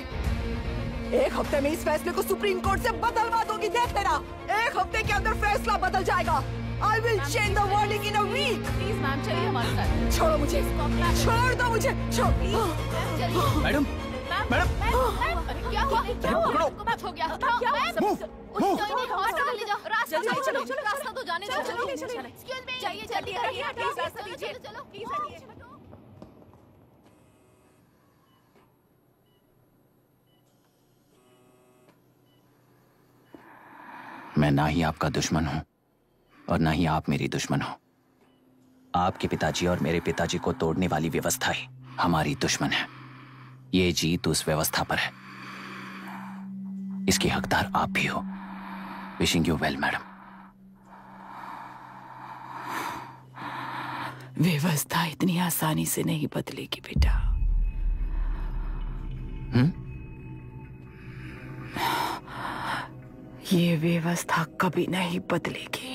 एक हफ्ते में इस फैसले को सुप्रीम कोर्ट से बदलवा दूंगी, देख लेना। एक हफ्ते के अंदर फैसला बदल जाएगा। I will change the verdict in a week. Please ma'am, चलिए हमारे साथ। छोड़ो मुझे, छोड़ दो मुझे, छोड़। मैडम, मैडम, क्या हुआ? कुछ हो गया? रास्ता तो जाने दो। चलो, जाइए, चलो। मैं ना ही आपका दुश्मन हूं और ना ही आप मेरी दुश्मन हो। आपके पिताजी और मेरे पिताजी को तोड़ने वाली व्यवस्था ही हमारी दुश्मन है। ये जीत उस व्यवस्था पर है, इसकी हकदार आप भी हो। Wishing you well madam. व्यवस्था इतनी आसानी से नहीं बदलेगी बेटा। ये व्यवस्था कभी नहीं बदलेगी।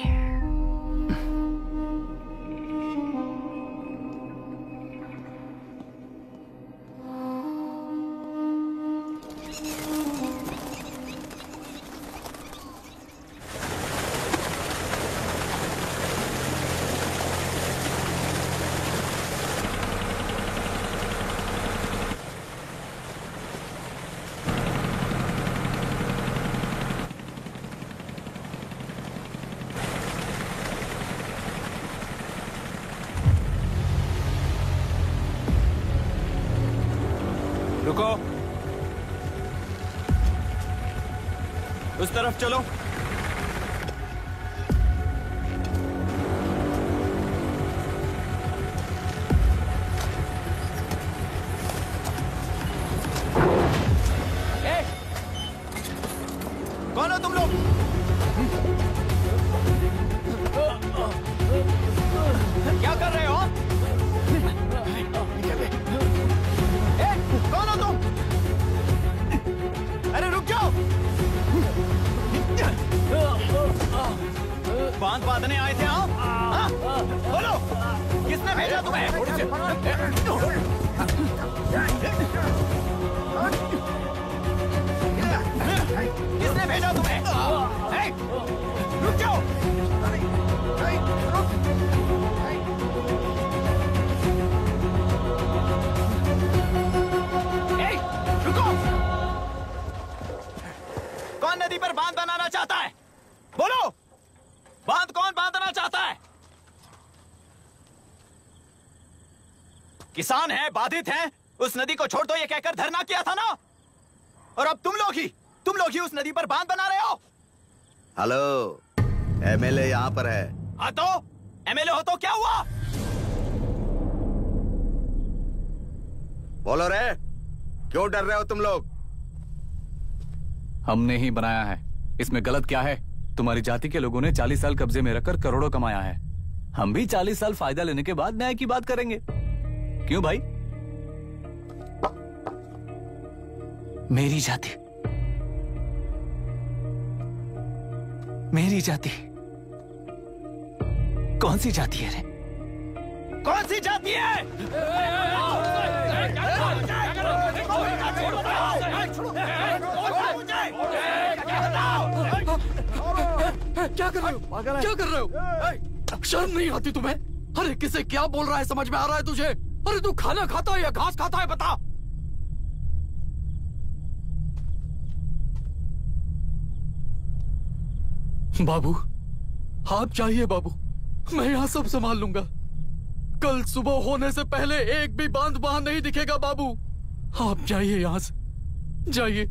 रुको, उस तरफ चलो। कौन हो तुम लोग? क्या कर रहे हो? कौन हो तुम? अरे रुक जाओ! बांध बांधने आए थे आप? हाँ? बोलो, किसने भेजा तुम्हें? किसने भेजा तुम्हें? रुक जाओ! रुको! कौन नदी पर बांध बनाना चाहता है? बोलो, बांध कौन बांधना चाहता है? किसान हैं, बाधित हैं, उस नदी को छोड़ दो ये कहकर धरना किया था ना? और अब तुम लोग ही उस नदी पर बांध बना रहे हो। हेलो, एमएलए यहाँ पर है। हाँ तो एमएलए हो तो क्या हुआ? बोलो रे, क्यों डर रहे हो तुम लोग? हमने ही बनाया है, इसमें गलत क्या है? तुम्हारी जाति के लोगों ने 40 साल कब्जे में रखकर करोड़ों कमाया है। हम भी 40 साल फायदा लेने के बाद न्याय की बात करेंगे। क्यों भाई? मेरी जाति, मेरी जाति कौन सी जाति है रे? कौन सी जाति है? क्या कर रहे हो? क्या कर रहे हो? शर्म नहीं आती तुम्हें? अरे किसे क्या बोल रहा है, समझ में आ रहा है तुझे? अरे तू खाना खाता है या घास खाता है, बता। बाबू, आप चाहिए बाबू, मैं यहाँ सब संभाल लूंगा। कल सुबह होने से पहले एक भी बांध वहां नहीं दिखेगा बाबू। आप जाइए यहाँ से, जाइए।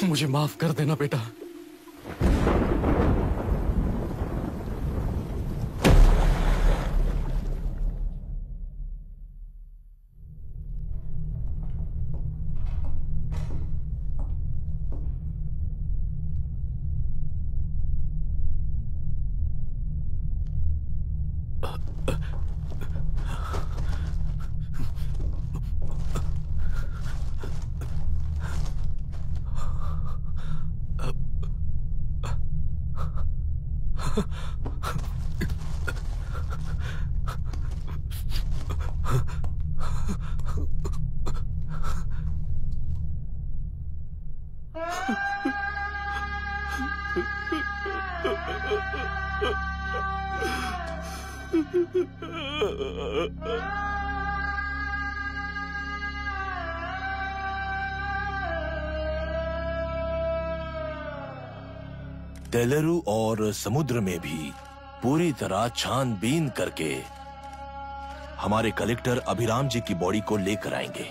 मुझे माफ कर देना बेटा। तेलुरु और समुद्र में भी पूरी तरह छानबीन करके हमारे कलेक्टर अभिराम जी की बॉडी को लेकर आएंगे।